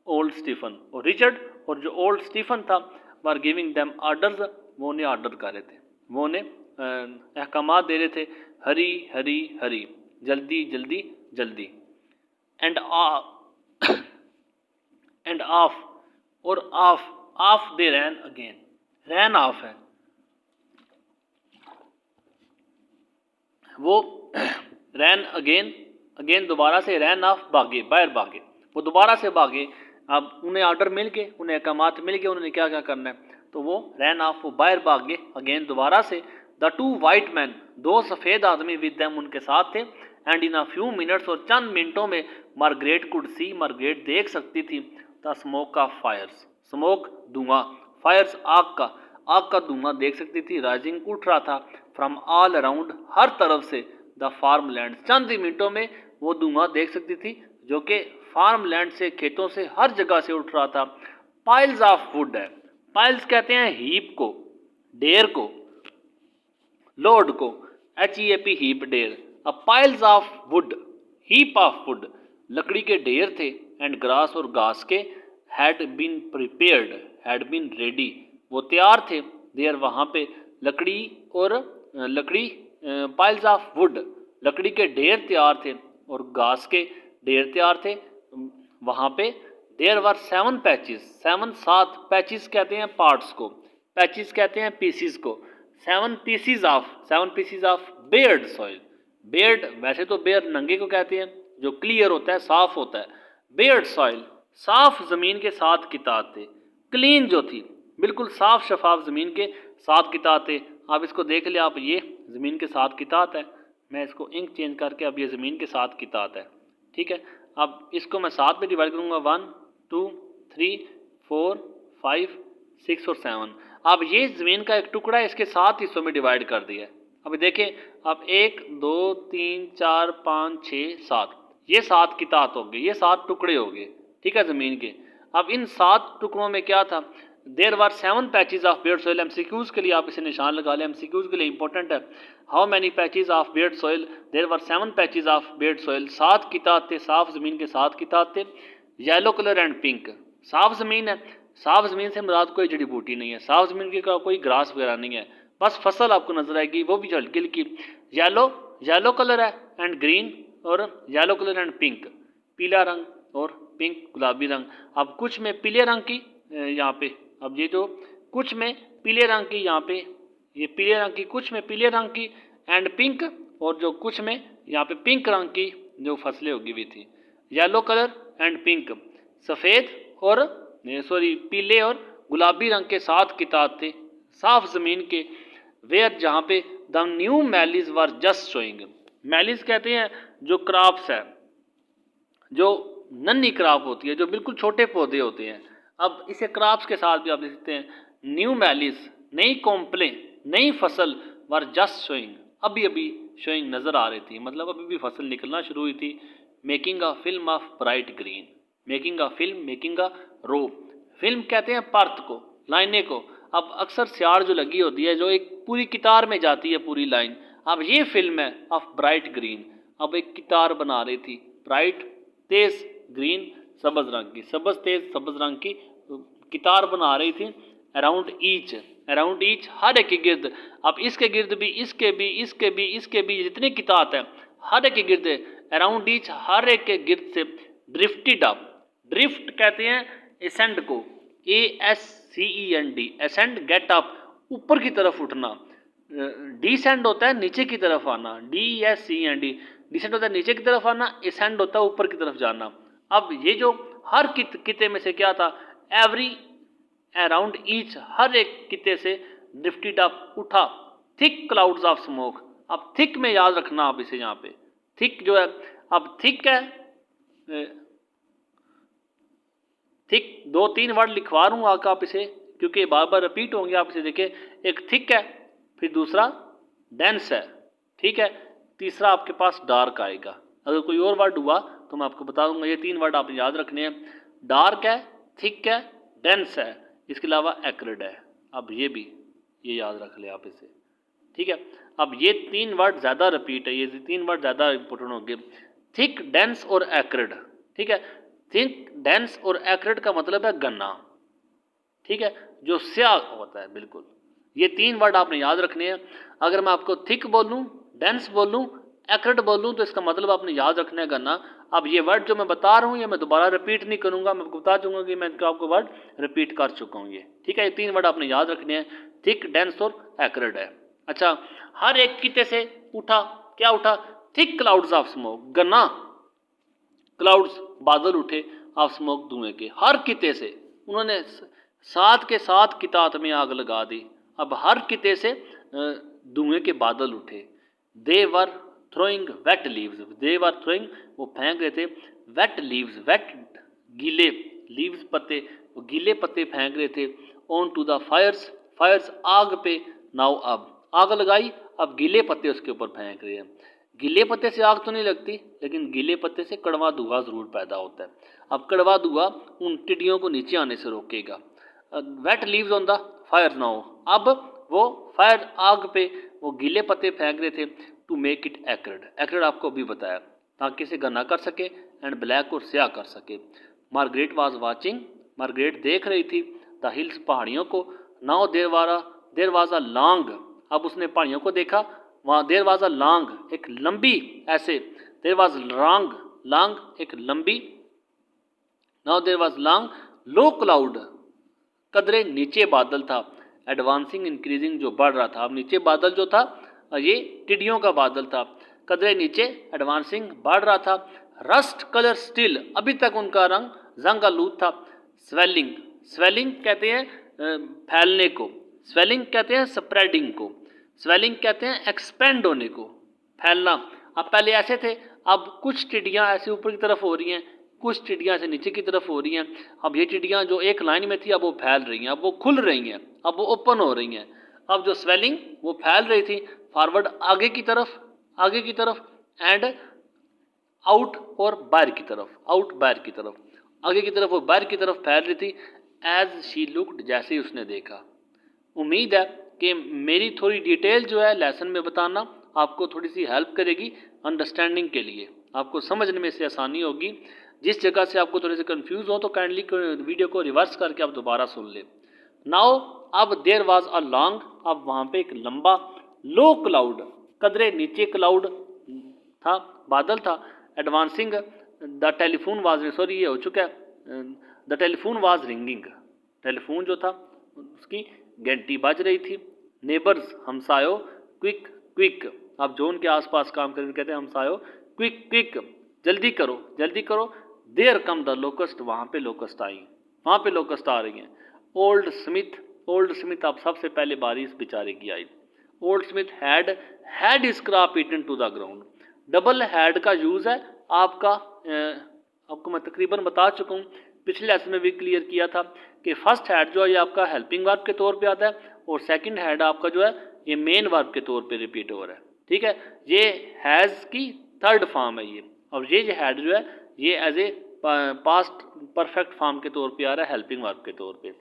old Stephen, और रिचर्ड और जो ओल्ड स्टीफन था वर गिविंग देम ऑर्डर्स, वो उन्हें ऑर्डर कर रहे थे, वो उन्हें अहकामात दे रहे थे, हरी हरी हरी, जल्दी जल्दी जल्दी। एंड एंड ऑफ, और off, off they ran again, ran off है वो रैन अगेन, अगेन दोबारा से, रैन ऑफ भागे, बाहर भागे, वो दोबारा से भागे। अब उन्हें ऑर्डर मिल गए, उन्हें अहकामात मिल गए, उन्होंने क्या क्या करना है, तो वो रैन ऑफ, वो बाहर भाग गए अगेन दोबारा से। द टू वाइट मैन, दो सफ़ेद आदमी विद देम, उनके साथ थे। And in a few minutes, और चंद मिनटों में मार्गरेट कुड सी, मार्गरेट देख सकती थी, the smoke of fires, smoke धुआं, फायर्स आग का धुआं देख सकती थी, राइजिंग उठ रहा था, फ्रॉम ऑल अराउंड, हर तरफ से, द फार्म लैंड, चंद ही मिनटों में वो धुआं देख सकती थी जो कि फार्म लैंड से, खेतों से, हर जगह से उठ रहा था। पाइल्स ऑफ वुड है, पाइल्स कहते हैं हीप को, ढेर को, लोड को, HEAP हीप, ढेर। अब piles of wood, heap of wood, लकड़ी के ढेर थे, एंड ग्रास, और घास के, had been prepared, had been ready, वो तैयार थे, देयर वहाँ पे, लकड़ी और लकड़ी, पाइल्स ऑफ वुड, लकड़ी के ढेर तैयार थे और घास के ढेर तैयार थे वहाँ पे। देयर वर 7 पैचेस, 7 पैचेस कहते हैं पार्ट्स को, पैचेस कहते हैं पीसीज को, 7 PCs of bared soil, Baird वैसे तो बेयर नंगे को कहते हैं जो क्लियर होता है, साफ होता है, बेयर्ड सॉइल, साफ ज़मीन के 7 किताब थे, क्लीन जो थी, बिल्कुल साफ शफाफ ज़मीन के 7 किताब थे। आप इसको देख लिया, आप ये ज़मीन के 7 किताब है, मैं इसको इंक चेंज करके अब ये ज़मीन के 7 किताब है, ठीक है। अब इसको मैं 7 में डिवाइड करूँगा, 1 2 3 4 5 6 और 7। अब ये ज़मीन का एक टुकड़ा है, इसके 7 हिस्सों में डिवाइड कर दिया है। अब देखें, अब 1 2 3 4 5 6 7, ये 7 किताब हो गए, ये 7 टुकड़े हो गए, ठीक है, ज़मीन के। अब इन 7 टुकड़ों में क्या था, there were 7 patches of bared soil, MCQs के लिए आप इसे निशान लगा लें, MCQs के लिए इंपॉर्टेंट है। How many patches of bared soil, there were 7 patches of bared soil, 7 किताब थे, साफ ज़मीन के 7 किताब थे। येलो कलर एंड पिंक, साफ ज़मीन है, साफ ज़मीन से मुराद कोई जड़ी बूटी नहीं है, साफ ज़मीन की कोई ग्रास वगैरह नहीं है, बस फसल आपको नजर आएगी, वो भी हल्की हल्की। येलो कलर है एंड ग्रीन, और येलो कलर एंड पिंक, पीला रंग और पिंक गुलाबी रंग। अब कुछ में पीले रंग की यहाँ पे, अब ये जो कुछ में पीले रंग की, यहाँ पे ये पीले रंग की, कुछ में पीले रंग की एंड पिंक, और जो कुछ में यहाँ पे पिंक रंग की जो फसलें उगी हुई थी। येलो कलर एंड पिंक, सफ़ेद और सॉरी पीले और गुलाबी रंग के 7 किताब थे, साफ ज़मीन के। वेयर, जहाँ पे the new mealies were just showing, mealies कहते हैं जो क्रॉप्स है, जो नन्ही क्रॉप होती है, जो बिल्कुल छोटे पौधे होते हैं। अब इसे क्रॉप्स के साथ भी आप देख सकते हैं, न्यू मैलीज, नई कॉम्प्लें, नई फसल, वर जस्ट शोइंग, अभी अभी शोइंग नज़र आ रही थी, मतलब अभी भी फसल निकलना शुरू हुई थी। Making a film of bright green, making a film, making a row, film कहते हैं परत को, लाइने को। अब अक्सर स्याड़ जो लगी होती है, जो एक पूरी कितार में जाती है पूरी लाइन, अब ये फिल्म है ऑफ ब्राइट ग्रीन, अब एक कितार बना रही थी, ब्राइट तेज, ग्रीन सब्ज रंग की, सब्ज तेज सब्ज रंग की कितार बना रही थी। अराउंड ईच, हर एक के गिर्द, अब इसके गिर्द भी, इसके भी, इसके भी, इसके भी, जितने किताब है हर एक के गिर्द, अराउंड ईच, हर एक के गिर्द से, ड्रिफ्टेड अप, ड्रिफ्ट कहते हैं एसेंड को, ASCEND, एसेंड गेट अप, ऊपर की तरफ उठना। डिसेंड होता है नीचे की तरफ आना, DSCEND, डिसेंड होता है नीचे की तरफ आना, एसेंड होता है ऊपर की तरफ जाना। अब ये जो हर किते में से क्या था, एवरी, अराउंड ईच, हर एक किते से, ड्रिफ्टेड अप, उठा, थिक क्लाउड्स ऑफ स्मोक। अब थिक में याद रखना आप इसे, यहाँ पे थिक जो है, अब थिक है, थिक 2-3 वर्ड लिखवा रहा हूँ आप इसे, क्योंकि बार बार रिपीट होंगे, आप इसे देखें। एक थिक है, फिर दूसरा डेंस है, ठीक है, तीसरा आपके पास डार्क आएगा। अगर कोई और वर्ड हुआ तो मैं आपको बता दूंगा, ये 3 वर्ड आपने याद रखने हैं, डार्क है, थिक है, डेंस है, इसके अलावा एक्रिड है। अब ये याद रख ले आप इसे, ठीक है। अब ये 3 वर्ड ज़्यादा रिपीट है, ये 3 वर्ड ज़्यादा इंपॉर्टेंट होंगे, थिक, डेंस और एक्रिड, ठीक है। थिक, डेंस और एक्रिड का मतलब है गन्ना, ठीक है, जो स्याह होता है बिल्कुल। ये 3 वर्ड आपने याद रखने हैं। अगर मैं आपको थिक बोलूँ, डेंस बोलूँ, एक्यूरेट बोलूँ तो इसका मतलब आपने याद रखना है करना। अब ये वर्ड जो मैं बता रहा हूँ ये मैं दोबारा रिपीट नहीं करूँगा, मैं बता दूंगा कि मैं आपको वर्ड रिपीट कर चुका हूँ ये, ठीक है। ये 3 वर्ड आपने याद रखने हैं, थिक, डेंस और एक्यूरेट है। अच्छा, हर एक किते से उठा, क्या उठा? थिक क्लाउड्स ऑफ स्मोक, गन्ना क्लाउड्स, बादल उठे, ऑफ स्मोक, धुएं के। हर किते से उन्होंने साथ के साथ कितात में आग लगा दी। अब हर किते से धुएं के बादल उठे। They were throwing wet leaves, they were throwing, वो फेंक रहे थे, वेट लीव्स, वेट गीले, लीव्स पत्ते, वो गीले पत्ते फेंक रहे थे, on to the fires, fires आग पे, नाउ अब आग लगाई, अब गीले पत्ते उसके ऊपर फेंक रहे हैं। गीले पत्ते से आग तो नहीं लगती, लेकिन गीले पत्ते से कड़वा धुआं जरूर पैदा होता है। अब कड़वा धुआं उन टिड्डियों को नीचे आने से रोकेगा। Wet leaves on the fire now, अब वो फायर आग पे वो गीले पत्ते फेंक रहे थे, to make it accurate, accurate आपको अभी बताया, ताकि इसे गन्ना कर सके एंड ब्लैक और स्याह कर सके। मार्गरेट वाज वाचिंग, मार्गरेट देख रही थी, द हिल्स, पहाड़ियों को, now there was a long, अब उसने पहाड़ियों को देखा, वहाँ देर वाज अ लॉन्ग, एक लंबी, ऐसे देर वाज लॉन्ग, लॉन्ग एक लंबी, now there was long low cloud, कदरे नीचे बादल था, एडवांसिंग इंक्रीजिंग जो बढ़ रहा था। अब नीचे बादल जो था ये टिड्डियों का बादल था, कदरे नीचे एडवांसिंग बढ़ रहा था। रस्ट कलर स्टिल, अभी तक उनका रंग जंग आलूद था। स्वेलिंग, स्वेलिंग कहते हैं फैलने को, स्वेलिंग कहते हैं स्प्रेडिंग को, स्वेलिंग कहते हैं एक्सपेंड होने को, फैलना। अब पहले ऐसे थे, अब कुछ टिड्डियाँ ऐसे ऊपर की तरफ हो रही हैं, कुछ टिड्डियाँ ऐसे नीचे की तरफ हो रही हैं। अब ये टिड्डियाँ जो एक लाइन में थी अब वो फैल रही हैं, अब वो खुल रही हैं, अब वो ओपन हो रही हैं। अब जो स्वेलिंग वो फैल रही थी फॉरवर्ड आगे की तरफ, आगे की तरफ, एंड आउट और बाहर की तरफ, आउट बाहर की तरफ, आगे की तरफ और बाहर की तरफ फैल रही थी। एज शी लुक्ड, जैसे ही उसने देखा। उम्मीद है कि मेरी थोड़ी डिटेल जो है लेसन में बताना आपको थोड़ी सी हेल्प करेगी अंडरस्टैंडिंग के लिए, आपको समझने में से आसानी होगी। जिस जगह से आपको थोड़े से कंफ्यूज हो तो काइंडली वीडियो को रिवर्स करके आप दोबारा सुन ले। नाउ अब देर वाज अ लॉन्ग, अब वहाँ पे एक लंबा, लो क्लाउड, कदरे नीचे क्लाउड था, बादल था। Advancing the telephone was, sorry ये हो चुका है, the telephone was ringing, telephone जो था उसकी घंटी बज रही थी। नेबर्स, हमसायो, क्विक क्विक, आप जो उनके आसपास काम करें कहते हैं हमसायो, क्विक क्विक, जल्दी करो जल्दी करो। देयर कम द लोकस्ट, वहाँ पे लोकस्ट आई, वहाँ पे लोकस्ट आ रही हैं। ओल्ड स्मिथ, ओल्ड स्मिथ अब सबसे पहले बारी इस बेचारे की आई। Old Smith had his crop eaten to the ground, double had का यूज़ है आपका, आपको मैं तकरीबन बता चुका हूँ, पिछले लेसन में भी क्लियर किया था कि फर्स्ट हैड जो है ये आपका हेल्पिंग वर्ब के तौर पे आता है, और सेकंड हैड आपका जो है ये मेन वर्ब के तौर पे रिपीट हो रहा है, ठीक है। ये हैज़ की थर्ड फॉर्म है ये, और ये हैड जो है ये as a past perfect form के तौर पे आ रहा है, हेल्पिंग वर्ब के तौर पे।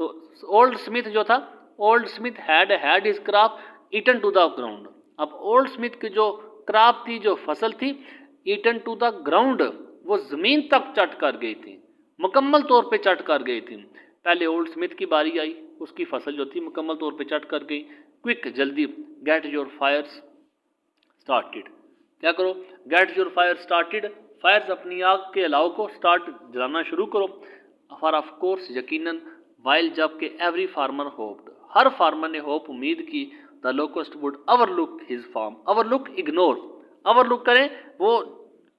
तो ओल्ड स्मिथ जो था, old Smith had his crop eaten to the ground. अब ओल्ड स्मिथ की जो क्रॉप थी, जो फसल थी, ईटन टू द ग्राउंड, वो ज़मीन तक चट कर गई थी, मुकम्मल तौर पे चट कर गई थी। पहले ओल्ड स्मिथ की बारी आई, उसकी फसल जो थी मुकम्मल तौर पे चट कर गई। क्विक, जल्दी, गेट योर फायर्स स्टार्टेड, क्या करो, get your fire started, fires अपनी आग के अलाव को स्टार्ट जलाना शुरू करो। फॉर ऑफ कोर्स, यकीनन, वाइल जबकि एवरी फार्मर होप्ड, हर फार्मर ने होप उम्मीद की, the locust would overlook his farm, overlook ignore, overlook करें वो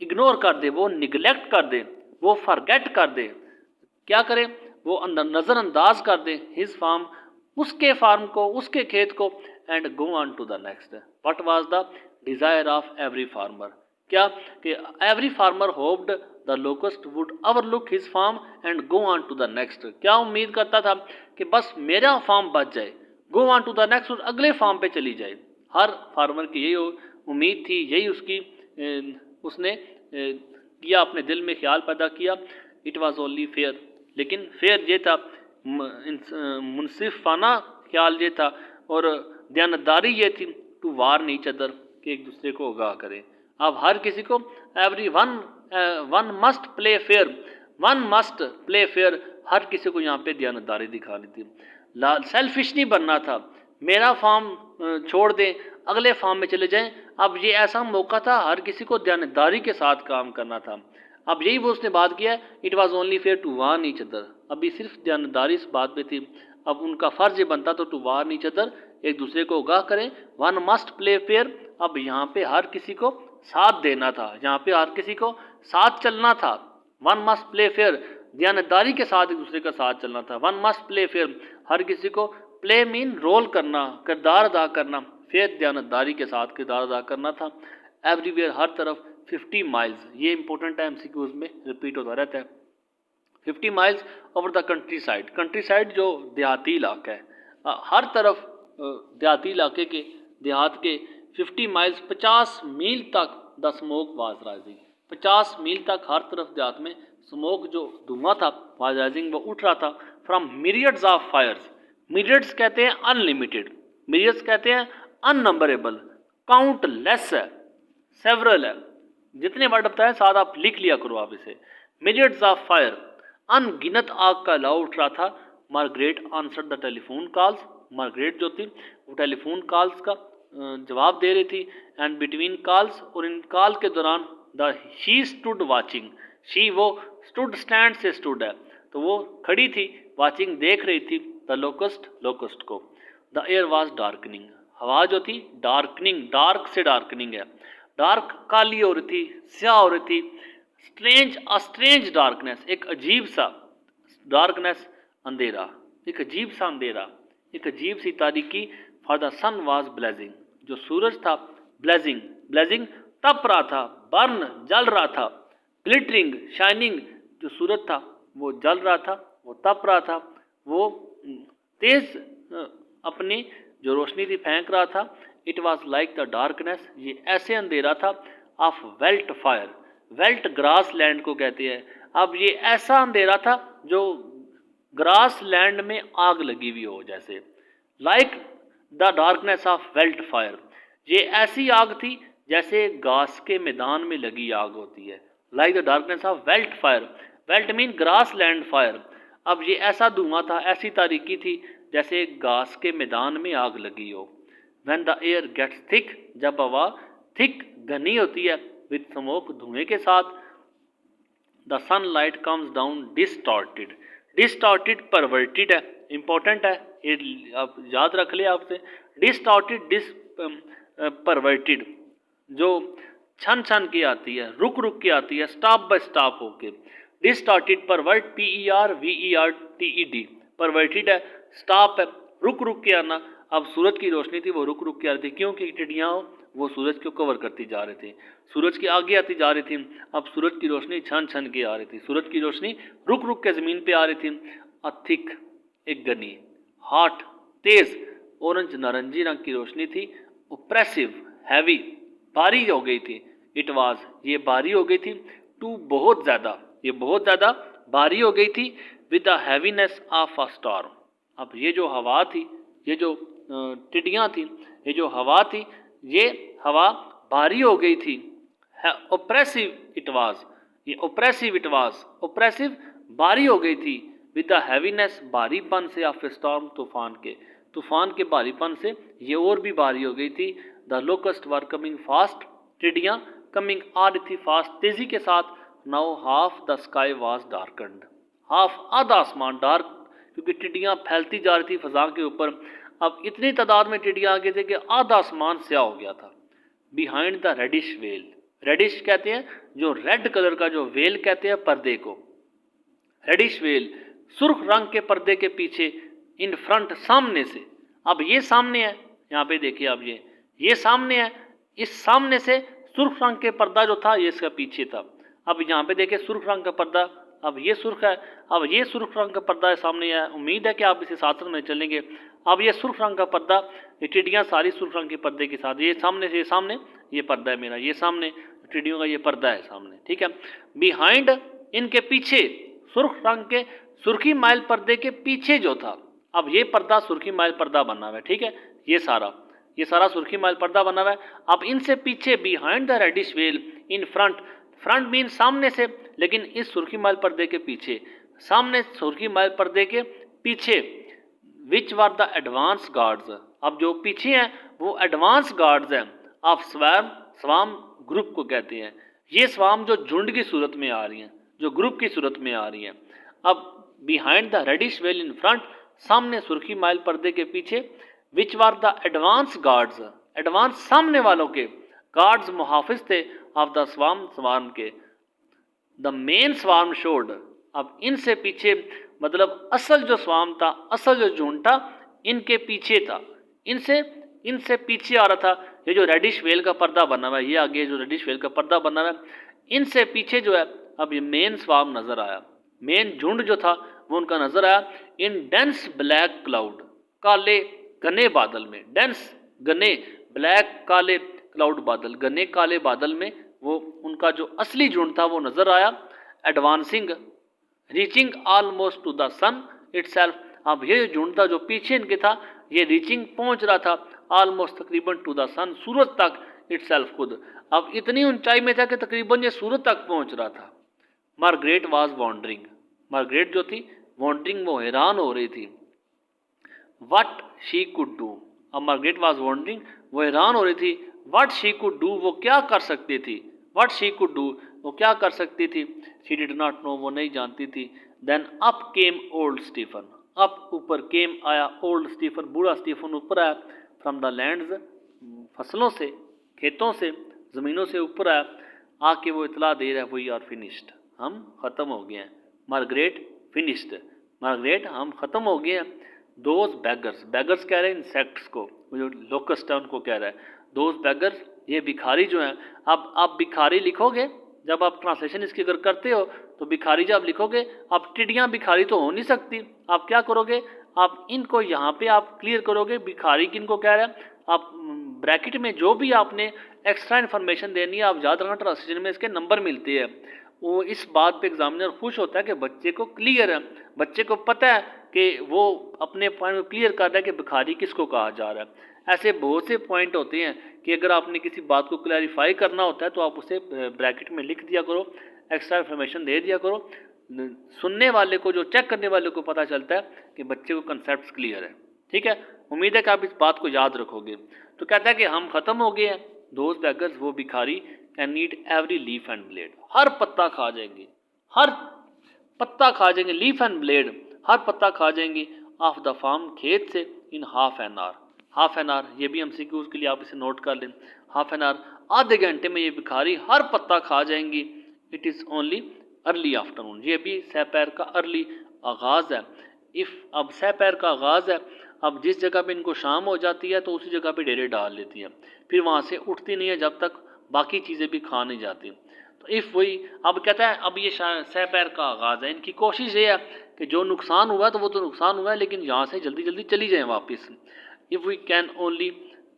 इग्नोर कर दे, वो निगलेक्ट कर दे, वो फॉरगेट कर दे, क्या करें वो नज़रअंदाज कर दे, हिज फार्म, उसके फार्म को, उसके खेत को, and go on to the next. What was the desire of every farmer, क्या कि every farmer hoped the locust would overlook his farm and go on to the next, क्या उम्मीद करता था कि बस मेरा फार्म बच जाए, go on to the next, और अगले फार्म पे चली जाए। हर फार्मर की यही उम्मीद थी, यही उसकी उसने किया, अपने दिल में ख्याल पैदा किया। इट वॉज ओनली फेयर, लेकिन फेयर ये था, मुनसिफाना ख्याल ये था, और दयानतदारी ये थी, टू वार्न ईच अदर, कि एक दूसरे को आगाह करें। अब हर किसी को, everyone must play fair, one must play fair, हर किसी को यहाँ पे दयानतदारी दिखानी थी। सेल्फिश नहीं बनना था, मेरा फार्म छोड़ दें अगले फार्म में चले जाएं। अब ये ऐसा मौका था, हर किसी को दयानतदारी के साथ काम करना था। अब यही वो उसने बात किया, it was only fair to warn each other. अभी सिर्फ दयानतदारी इस बात पे थी, अब उनका फर्ज ये बनता तो टू वार्न ईच अदर, एक दूसरे को आगाह करें। वन मस्ट प्ले फेयर, अब यहाँ पे हर किसी को साथ देना था, यहाँ पे हर किसी को साथ चलना था। वन मस्ट प्ले फेयर, दयानतदारी के साथ एक दूसरे का साथ चलना था। वन मस्ट प्ले फेयर, हर किसी को, प्ले मीन रोल करना, किरदार अदा करना, फेयर दयानतदारी के साथ किरदार अदा करना था। एवरीवेयर, हर तरफ, 50 माइल्स, ये इंपॉर्टेंट है, एमसीक्यूज में रिपीट होता रहता है। 50 miles over the country side, country side जो देहाती इलाका है, हर तरफ देहाती इलाके के, देहात के 50 माइल्स 50 मील तक द स्मोक वाज राइजिंग, 50 मील तक हर तरफ देहात में स्मोक जो धुआं था वाज राइजिंग, वो उठ रहा था। फ्रॉम मिरियड्स ऑफ फायर्स, मिरियड्स कहते हैं अनलिमिटेड, मिरियड्स कहते हैं अननंबरेबल, काउंटलेस है, सेवरल है, जितने वर्ड बताए साथ आप लिख लिया करो आप इसे। मिरियड्स ऑफ फायर, अनगिनत आग का लाव उठ रहा था। Margaret answer the telephone calls, Margaret जो थी वो टेलीफोन कॉल्स का जवाब दे रही थी। एंड बिटवीन कॉल्स, और इन कॉल के दौरान, the she stood watching, she वो स्टूड स्टैंड से स्टूड है तो वो खड़ी थी, वाचिंग देख रही थी, द लोकस्ट, लोकस्ट को। द एयर वॉज डार्कनिंग, हवा जो थी डार्कनिंग, डार्क से डार्कनिंग है, डार्क काली हो रही थी, स्याह हो रही थी। स्ट्रेंज, अ स्ट्रेंज डार्कनेस, एक अजीब सा डार्कनेस, अंधेरा, एक अजीब सा अंधेरा, एक अजीब सी तारीकी। For the sun was blazing, जो सूरज था, ब्लेजिंग, ब्लेजिंग तप रहा था, बर्न जल रहा था। ग्लिटरिंग, शाइनिंग, जो सूरज था वो जल रहा था, वो तप रहा था, वो तेज अपनी जो रोशनी थी फेंक रहा था। It was like the darkness, ये ऐसे अंधेरा था, of belt fire, belt grass land को कहते हैं। अब ये ऐसा अंधेरा था जो ग्रास लैंड में आग लगी हुई हो जैसे, like the darkness of belt fire, ये ऐसी आग थी जैसे घास के मैदान में लगी आग होती है। Like the darkness of belt fire, belt mean grass land fire. अब ये ऐसा धुआं था, ऐसी तारीकी थी जैसे घास के मैदान में आग लगी हो। When the air gets thick, जब हवा थिक घनी होती है, विद स्मोक धुएं के साथ, the sunlight comes down distorted, distorted perverted है, इंपॉर्टेंट है ये आप याद रख ले आपसे। डिस्टॉर्टेड, डिस परवर्टेड, जो छन छन के आती है, रुक रुक के आती है, स्टॉप बाय स्टॉप होके। डिस्टॉर्टेड, परवर्ट, PERVERTED, परवर्टेड है, स्टॉप है, रुक रुक के आना। अब सूरज की रोशनी थी वो रुक रुक के आ रही थी, क्योंकि टिड्डियाँ वो सूरज को कवर करती जा रहे थे, सूरज के आगे आती जा रही थी। अब सूरज की रोशनी छन छन के आ रही थी, सूरज की रोशनी रुक रुक के ज़मीन पे आ रही थी। थिक, एक घनी, हॉट, तेज, ऑरेंज नारंगी रंग की रोशनी थी। ओप्रेसिव, हैवी, भारी हो गई थी। इट वाज, ये भारी हो गई थी। टू, बहुत ज़्यादा, ये बहुत ज़्यादा भारी हो गई थी। With the heaviness of a storm, अब ये जो हवा थी, ये जो टिड्डियाँ थी, ये जो हवा थी, ये हवा भारी हो गई थी। ओप्रेसिव इट वाज, ये ओप्रेसिव इट वाज, ओप्रेसिव भारी हो गई थी। विद द हैवीनेस, भारीपन से, ऑफ स्टॉर्म, तूफान के, तूफान के भारीपन से ये और भी भारी हो गई थी। The locusts were coming fast, टिड्डियाँ कमिंग आ रही थी फास्ट, तेजी के साथ। Now half the sky was darkened, half, आधा आसमान डार्क, क्योंकि टिड्डियाँ फैलती जा रही थी फजा के ऊपर। अब इतनी तादाद में टिड्डियाँ आ गए थे कि आधा आसमान स्याह हो गया था। Behind the reddish veil, reddish कहते हैं जो रेड कलर का जो वेल कहते हैं पर्दे को, रेडिश वेल, सुर्ख रंग के पर्दे के पीछे। इन फ्रंट, सामने से, अब ये सामने है, यहाँ पे देखिए आप, ये सामने है, इस सामने से सुर्ख रंग के पर्दा जो था ये इसका पीछे था। अब यहाँ पे देखिए सुर्ख रंग का पर्दा, अब ये सुर्ख है, अब ये सुर्ख रंग का पर्दा है सामने है। उम्मीद है कि आप इसे साथ में चलेंगे। अब ये सुर्ख रंग का पर्दा, ये टिड्डियाँ सारी सुर्ख रंग के पर्दे के साथ, ये सामने से, ये सामने, ये पर्दा है मेरा, ये सामने टिड्डियों का ये पर्दा है सामने, ठीक है। बिहाइंड, इनके पीछे, सुर्ख रंग के सुर्खी माइल पर्दे के पीछे जो था, अब ये पर्दा सुर्खी माइल पर्दा बना हुआ है, ठीक है, ये सारा सुर्खी माइल पर्दा बना हुआ है। अब इनसे पीछे, behind the reddish veil, in front, front mean सामने से, लेकिन इस सुर्खी माइल पर्दे के पीछे, सामने सुर्खी माइल पर्दे के पीछे which were the advance guards, अब जो पीछे हैं वो एडवांस गार्ड्स हैं ऑफ स्वैम, स्वाम ग्रुप को कहते हैं। ये स्वाम जो झुंड की सूरत में आ रही हैं, जो ग्रुप की सूरत में आ रही हैं। अब behind the reddish veil in front, सामने सुर्खी माइल पर्दे के पीछे which were the advance guards, advance सामने वालों के गार्ड्स मुहाफिज थे ऑफ द स्वाम, स्वाम के। द मेन स्वाम शोड, अब इनसे पीछे मतलब असल जो स्वाम था, असल जो झुंड था इनके पीछे था, इनसे इनसे पीछे आ रहा था। ये जो रेडिश वेल का पर्दा बना हुआ है, ये आगे जो रेडिश वेल का पर्दा बना हुआ है, इनसे पीछे जो है अब ये मेन स्वाम नजर आया, मेन झुंड जो था वो उनका नजर आया। इन डेंस ब्लैक क्लाउड, काले घने बादल में, डेंस घने, ब्लैक काले, क्लाउड बादल, घने काले बादल में वो उनका जो असली झुंड था वो नजर आया। Advancing, reaching almost to the sun itself, अब ये झुंड था जो पीछे इनके था, ये रीचिंग पहुंच रहा था ऑलमोस्ट तकरीबन टू द सन, सूरज तक, इटसेल्फ खुद, अब इतनी ऊंचाई में था कि तकरीबन ये सूरज तक पहुंच रहा था। मार्गरेट वाज वॉन्डरिंग, मार्गरेट जो थी वॉन्डरिंग, वो हैरान हो रही थी। व्हाट शी कुड डू, अब मार्गरेट वाज वॉन्डरिंग, वो हैरान हो रही थी। व्हाट शी कुड डू, वो क्या कर सकती थी। व्हाट शी कुड डू, वो क्या कर सकती थी। शी डिड नॉट नो, वो नहीं जानती थी। देन अप केम ओल्ड स्टीफन, अप ऊपर, केम आया, ओल्ड स्टीफन बूढ़ा स्टीफन ऊपर आया। फ्रॉम द लैंड्स, फसलों से, खेतों से, ज़मीनों से ऊपर आया। आके वो इतला दे रहा है, वी आर फिनिश्ड, हम ख़त्म हो गए हैं। मार्गरेट फिनिश्ड, मार्गरेट हम ख़त्म हो गए हैं। दोज बैगर्स, बैगर्स कह रहे हैं इंसेक्ट्स को, जो लोकस्ट है उनको कह रहा है। दोज बैगर्स, ये भिखारी जो हैं। अब आप भिखारी लिखोगे, जब आप ट्रांसलेशन इसकी अगर करते हो तो भिखारी जब लिखोगे, आप टिड्डियाँ भिखारी तो हो नहीं सकती। आप क्या करोगे, आप इनको यहाँ पे आप क्लियर करोगे भिखारी किनको कह रहा है। आप ब्रैकेट में जो भी आपने एक्स्ट्रा इन्फॉर्मेशन देनी है, आप याद रखना ट्रांसलेशन में इसके नंबर मिलते हैं। वो इस बात पे एग्जामिनर खुश होता है कि बच्चे को क्लियर है, बच्चे को पता है कि वो अपने पॉइंट को क्लियर कर रहा है कि भिखारी किसको कहा जा रहा है। ऐसे बहुत से पॉइंट होते हैं कि अगर आपने किसी बात को क्लैरिफाई करना होता है तो आप उसे ब्रैकेट में लिख दिया करो, एक्स्ट्रा इन्फॉर्मेशन दे दिया करो। सुनने वाले को, जो चेक करने वाले को पता चलता है कि बच्चे को कंसेप्ट क्लियर है। ठीक है, उम्मीद है कि आप इस बात को याद रखोगे। तो कहता है कि हम ख़त्म हो गए हैं। दोज बैगर्स, वो भिखारी, can eat every leaf and blade, हर पत्ता खा जाएंगे, हर पत्ता खा जाएंगे, लीफ एंड ब्लेड, हर पत्ता खा जाएंगे। ऑफ द फार्म, खेत से, in half an hour, half an hour, ये भी हम सीक्यूज के लिए आप इसे नोट कर लें। हाफ एन आवर, आधे घंटे में ये भिखारी हर पत्ता खा जाएंगी। It is only early afternoon, ये भी सहपैर का अर्ली आगाज़ है। इफ़, अब सहपैर का आगाज़ है, अब जिस जगह पे इनको शाम हो जाती है तो उसी जगह पे डेरे डाल लेती है, फिर वहाँ से उठती नहीं है जब तक बाकी चीज़ें भी खा नहीं जाती। तो इफ़ वही, अब कहता है अब ये सहपैर का आगाज़ है, इनकी कोशिश ये है कि जो नुकसान हुआ तो वो तो नुकसान हुआ है, लेकिन यहाँ से जल्दी जल्दी चली जाएँ वापस। If we can only,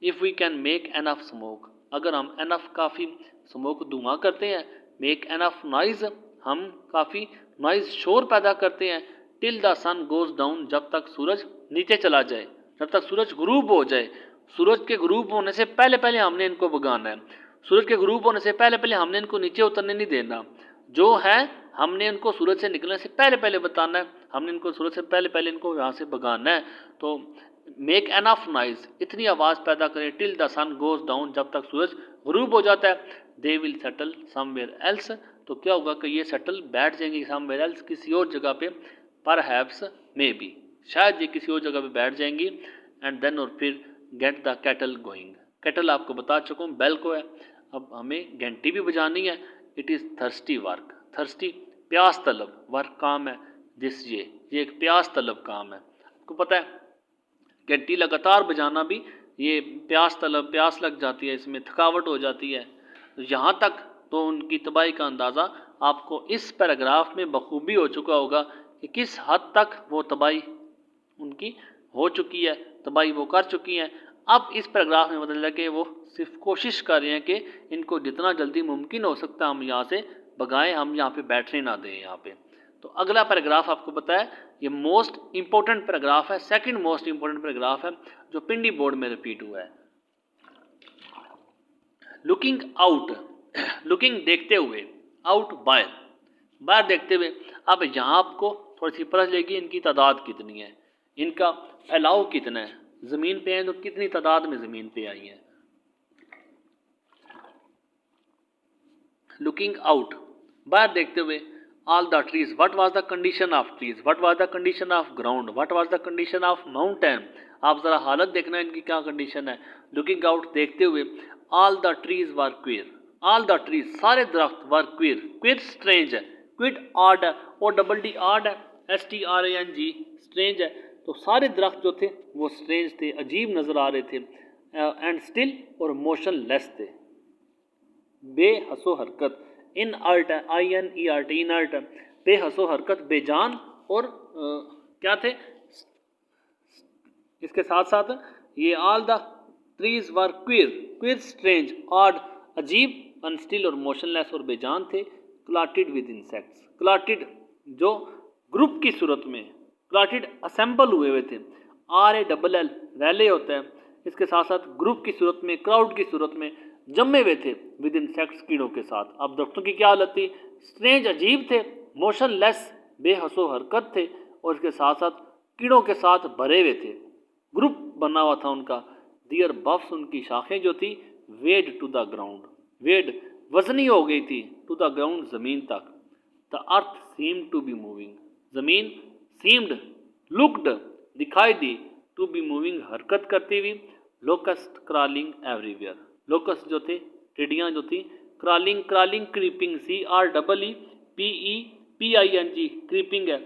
if we can make enough smoke, अगर हम एनफ, काफ़ी, स्मोक धुआं करते हैं, मेक एनफ नॉइज़, हम काफ़ी नॉइज़, शोर पैदा करते हैं। Till the sun goes down, जब तक सूरज नीचे चला जाए, जब तक सूरज गुरूब हो जाए। सूरज के गुरूब होने से पहले पहले हमने इनको भगाना है, सूरज के गुरूब होने से पहले पहले हमने इनको नीचे उतरने नहीं देना। जो है हमने इनको सूरज से निकलने से पहले पहले बताना है, हमने इनको सूरज से पहले पहले इनको यहाँ से भगाना है। तो मेक एनफ नॉइज़, इतनी आवाज़ पैदा करें। Till the sun goes down, जब तक सूरज गुरूब हो जाता है। They will settle somewhere else, तो क्या होगा कि ये सेटल बैठ जाएंगे समवेयर एल्स, किसी और जगह पे। परहैप्स, मे बी, शायद ये किसी और जगह पे बैठ जाएंगी। एंड देन, और फिर get the cattle going, cattle आपको बता चुका हूँ, बेल को है, अब हमें घंटी भी बजानी है। It is thirsty work, thirsty, प्यास तलब, वर्क काम है। दिस, ये एक प्यास तलब काम है। आपको पता है घंटी लगातार बजाना भी ये प्यास तलब, प्यास लग जाती है, इसमें थकावट हो जाती है। तो यहाँ तक तो उनकी तबाही का अंदाज़ा आपको इस पैराग्राफ में बखूबी हो चुका होगा कि किस हद तक वो तबाही उनकी हो चुकी है, तबाही वो कर चुकी हैं। अब इस पैराग्राफ में बदल है कि वो सिर्फ कोशिश कर रहे हैं कि इनको जितना जल्दी मुमकिन हो सकता है हम यहाँ से भगाएं, हम यहाँ पे बैठने ना दें यहाँ पे। तो अगला पैराग्राफ आपको पता है ये मोस्ट इंपॉर्टेंट पैराग्राफ है, सेकंड मोस्ट इंपॉर्टेंट पैराग्राफ है जो पिंडी बोर्ड में रिपीट हुआ है। लुकिंग आउट, लुकिंग देखते हुए, आउट बाहर, बाहर देखते हुए। अब यहाँ आपको थोड़ी सी परख लेगी इनकी तादाद कितनी है, इनका फैलाव कितना है, ज़मीन पे हैं तो कितनी तादाद में ज़मीन पे आई हैं। लुकिंग आउट, बाहर देखते हुए, all the trees, what was the condition of trees, what was the condition of ground, what was the condition of mountain. आप जरा हालत देखना इनकी क्या कंडीशन है। लुकिंग आउट, देखते हुए, all the trees were queer, all the trees, सारे दरख्त वर क्वियर, क्वियर स्ट्रेंज है, क्विड ऑड है, ओ डबल डी ऑड है, STRANG स्ट्रेंज है। तो सारे दरख्त जो थे वो स्ट्रेंज थे, अजीब नज़र आ रहे थे, एंड स्टिल और मोशनलेस थे, बेहसो हरकत, इन अर्ट है, INERT इनर्ट है, बेहसो हरकत, बेजान और क्या थे इसके साथ साथ ये all the trees were queer, queer strange odd, अजीब, अनस्टिल और मोशनलेस और बेजान थे, क्लाटेड विद इंसेक्ट्स, क्लाटेड जो ग्रुप की सूरत में, क्लाटेड असेंबल हुए हुए थे, RALL रैले होता है, इसके साथ साथ ग्रुप की सूरत में, क्राउड की सूरत में जमे हुए थे, विद इंसेक्ट्स कीड़ों के साथ। अब दरख्तों की क्या हालत थी, स्ट्रेंज अजीब थे, मोशनलेस बेहसो हरकत थे, और इसके साथ साथ कीड़ों के साथ भरे हुए थे, ग्रुप बना हुआ था उनका। दियर बफ्स, उनकी शाखें जो थी, weighed to the ground, weighed वजनी हो गई थी, टू द ग्राउंड ज़मीन तक। The earth seemed to be moving, ज़मीन सीम्ड लुक्ड दिखाई दी, टू बी मूविंग हरकत करती हुई, लोकस्ट क्रॉलिंग एवरीवेयर, लोकस्ट जो थे टिड्डियाँ जो थी, crawling, crawling creeping, CREEPING creeping है,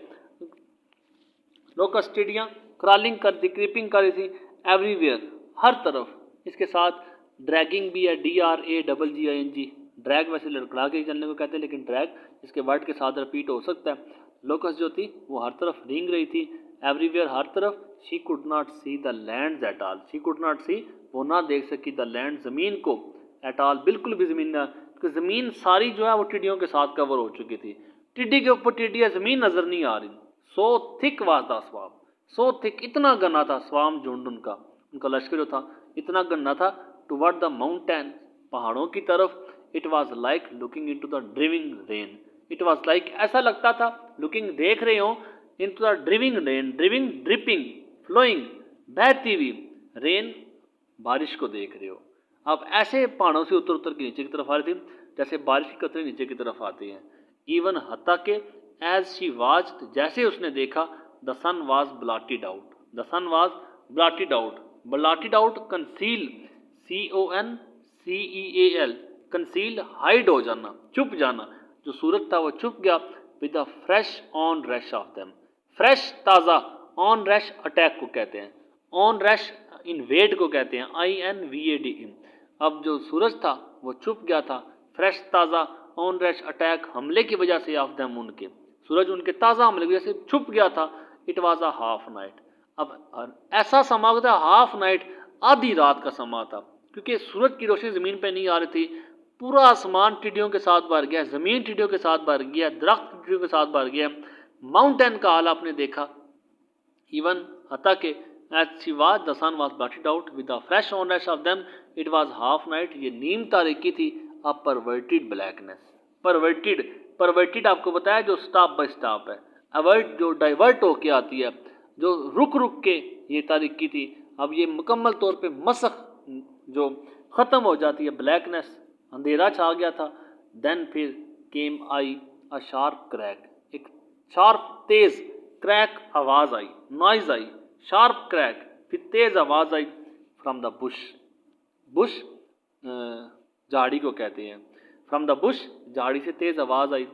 लोकस्ट टिड्डियाँ क्रॉलिंग करती, क्रीपिंग कर रही थी, एवरीवेयर हर तरफ। इसके साथ ड्रैगिंग भी है, DRAGGING, ड्रैग वैसे लड़खड़ा के चलने को कहते हैं, लेकिन ड्रैग इसके वर्ड के साथ रिपीट हो सकता है। लोकस जो थी वो हर तरफ रेंग रही थी, एवरीवेयर हर तरफ। She could not see the land at all, she could not see वो ना देख सकी, द लैंड ज़मीन को, एट ऑल बिल्कुल भी ज़मीन ना, क्योंकि ज़मीन सारी जो है वो टिड्डियों के साथ कवर हो चुकी थी, टिड्डी के ऊपर टिड्डियाँ, ज़मीन नज़र नहीं आ रही। सो थिक वाज द स्वाम, सो थिक इतना घना था, स्वाम झुंड उनका, उनका लश्कर जो था इतना घना था, टुवर्ड द माउंटेन पहाड़ों की तरफ। It was like looking into the driving rain, it was like ऐसा लगता था, लुकिंग देख रहे हो, into the driving rain, driving dripping flowing बहती हुई, रेन बारिश को देख रहे हो। अब ऐसे पहाड़ों से उतर उतर के नीचे की तरफ आ रही थी जैसे बारिश की कतरे नीचे की तरफ आती हैं। इवन हत्ता के एज शी वाज, जैसे उसने देखा, the sun was blotted out, the sun was blotted out, blotted out conceal, CONCEAL conceal hide हो जाना, छुप जाना, जो सूरज था वो छुप गया, with the fresh on rush of them, fresh ताज़ा, ऑन रश अटैक को कहते हैं, ऑन रश इन्वेड को कहते हैं, INVAD। अब जो सूरज था वो छुप गया था, फ्रेश ताज़ा, ऑन रश अटैक हमले की वजह से, ऑफ देम उनके, सूरज उनके ताज़ा हमले की वजह से छुप गया था। It was a half night, अब ऐसा समा होता, हाफ नाइट आधी रात का समा था, क्योंकि सूरज की रोशनी ज़मीन पर नहीं आ रही थी, पूरा आसमान टिड्डियों के साथ भर गया, ज़मीन टिड्डियों के साथ भर गया, दरख्त टिड्डियों के साथ भर गया, माउंटेन का हाल आपने देखा। इवन हता के as she was the sun was blotted out with the fresh onrush of them, it was half night, ये नीम तारीकी थी, a perverted blackness, perverted, perverted आपको बताया जो स्टॉप बाय स्टॉप है, अवॉइड जो डाइवर्ट होके आती है, जो रुक रुक के ये तारीकी थी, अब ये मुकम्मल तौर पे मसख जो ख़त्म हो जाती है, ब्लैकनेस, अंधेरा छा गया था। देन फिर केम आई अ शार्प क्रैक, एक शार्प तेज़ क्रैक आवाज़ आई, नॉइज़ आई, शार्प क्रैक, फिर तेज़ आवाज़ आई, फ्रॉम द बुश, बुश झाड़ी को कहते हैं, फ्रॉम द बुश झाड़ी से तेज़ आवाज़ आई,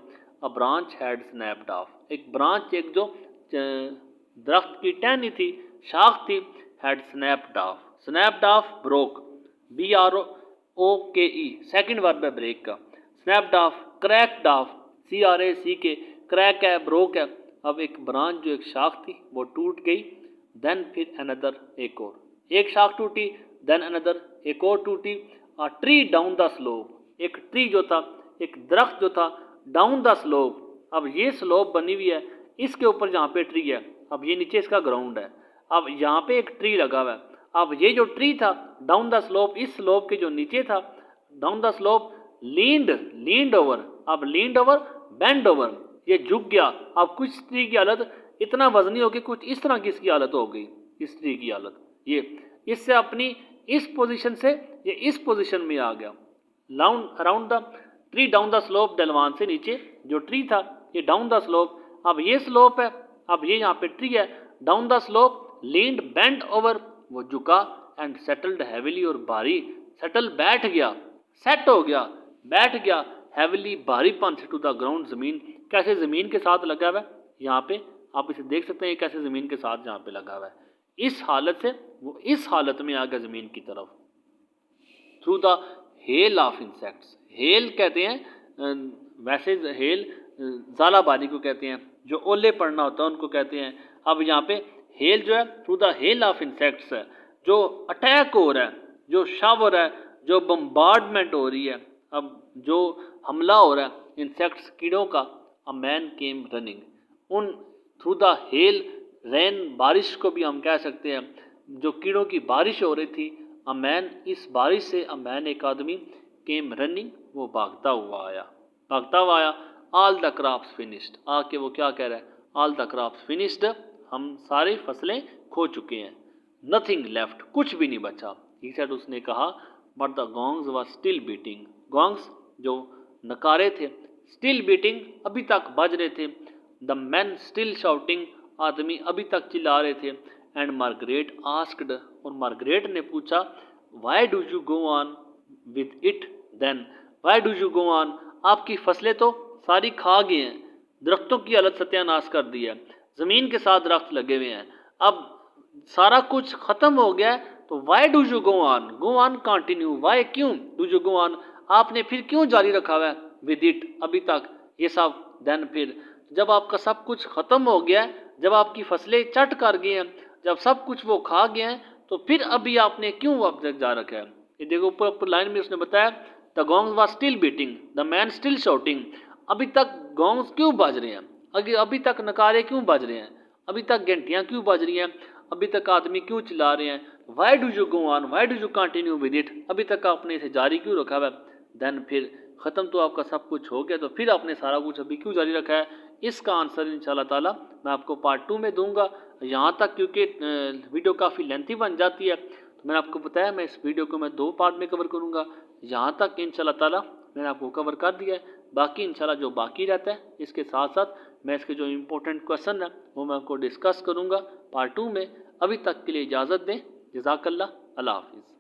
a branch had snapped off, एक ब्रांच, एक जो दरख्त की टहनी थी, शाख थी, had snapped off, snapped off broke, BROKE second verb है ब्रेक का, snapped off, cracked off, CRACK crack है, ब्रोक है। अब एक ब्रांच जो एक शाख थी वो टूट गई, देन फिर अनदर, एक और, एक शाख टूटी, देन अनदर, एक और टूटी, a tree down the slope, एक ट्री जो था, एक दरख्त जो था, डाउन द स्लोप, अब ये स्लोप बनी हुई है, इसके ऊपर जहाँ पे ट्री है, अब ये नीचे इसका ग्राउंड है, अब यहाँ पे एक ट्री लगा हुआ है, अब ये जो ट्री था डाउन द स्लोप, इस स्लोप के जो नीचे था डाउन द स्लोप, लींड ओवर, अब लींड ओवर, बेंड ओवर, ये झुक गया। अब कुछ ट्री की हालत इतना वजनी हो गई, कुछ इस तरह की इसकी हालत हो गई, इस ट्री की हालत, ये इससे अपनी इस पोजीशन से ये इस पोजीशन में आ गया। Around the tree down the slope, ढलवान से नीचे जो ट्री था ये डाउन द स्लोप, अब ये स्लोप है, अब ये यहाँ पे ट्री है, down the slope leaned bent over, वो झुका, एंड सेटल्ड हैविली, और भारी, सेटल बैठ गया, सेट हो गया, बैठ गया, हैविली भारीपन से, टू द ग्राउंड जमीन, कैसे जमीन के साथ लगा हुआ है, यहाँ पे आप इसे देख सकते हैं कैसे जमीन के साथ यहाँ पे लगा हुआ है, इस हालत से वो इस हालत में आ गया जमीन की तरफ। Through the hell of insects, hello कहते हैं वैसे हेल ज़ालाबारी को कहते हैं, जो ओले पड़ना होता है उनको कहते हैं। अब यहाँ पे हेल जो है through the hell of insects है, जो अटैक हो रहा है, जो शावर है, जो बम्बार्डमेंट हो रही है, अब जो हमला हो रहा है इंसेक्ट्स कीड़ों का, अ मैन केम रनिंग, उन थ्रू द हेल रेन, बारिश को भी हम कह सकते हैं, जो कीड़ों की बारिश हो रही थी, अ मैन, इस बारिश से, अ मैन एक आदमी, केम रनिंग, वो भागता हुआ आया, भागता हुआ आया, ऑल द क्रॉप्स फिनिश्ड, आके वो क्या कह रहा है, ऑल द क्रॉप्स फिनिश्ड, हम सारी फसलें खो चुके हैं, नथिंग लेफ्ट, कुछ भी नहीं बचा, ही सेड, उसने कहा, but the gongs were still beating, gongs जो नकारे थे, स्टिल बीटिंग, अभी तक बज रहे थे, द मैन स्टिल शाउटिंग, आदमी अभी तक चिल्ला रहे थे, एंड मार्गरेट आस्क्ड, और मार्गरेट ने पूछा, why do you go on with it then, why do you go on, आपकी फसलें तो सारी खा गए हैं, दरख्तों की हालत सत्यानाश कर दी है, ज़मीन के साथ दरख्त लगे हुए हैं, अब सारा कुछ ख़त्म हो गया है, तो why do you go on continue, why, क्यों, डू यू गो ऑन, आपने फिर क्यों जारी रखा हुआ है, विद इट, अभी तक ये सब, देन, फिर, जब आपका सब कुछ ख़त्म हो गया है, जब आपकी फसलें चट कर गई हैं, जब सब कुछ वो खा गए हैं, तो फिर अभी आपने क्यों अब तक जा रखा है। ये देखो ऊपर लाइन में उसने बताया, the gongs was still beating, the man still shouting, अभी तक गोंग्स क्यों बज रहे हैं, अभी तक नकारे क्यों बज रहे हैं, अभी तक घंटियाँ क्यों बज रही हैं, अभी तक आदमी क्यों चिल्ला रहे हैं, Y do you go on, Y do you continue with it, अभी तक आपने इसे जारी क्यों रखा है, देन, फिर, ख़त्म तो आपका सब कुछ हो गया, तो फिर आपने सारा कुछ अभी क्यों जारी रखा है। इसका आंसर इंशाल्लाह ताला मैं आपको पार्ट 2 में दूंगा। यहाँ तक क्योंकि वीडियो काफ़ी लेंथी बन जाती है, तो मैंने आपको बताया मैं इस वीडियो को मैं 2 पार्ट में कवर करूँगा। यहाँ तक इंशाल्लाह ताला मैंने आपको कवर कर दिया है, बाकी इंशाल्लाह जो बाकी रहता है इसके साथ साथ मैं इसके जो इम्पोर्टेंट क्वेश्चन है वो मैं आपको डिस्कस करूँगा पार्ट 2 में। अभी तक के लिए इजाज़त दें, जज़ाकल्लाह, अल्लाह हाफ़िज़।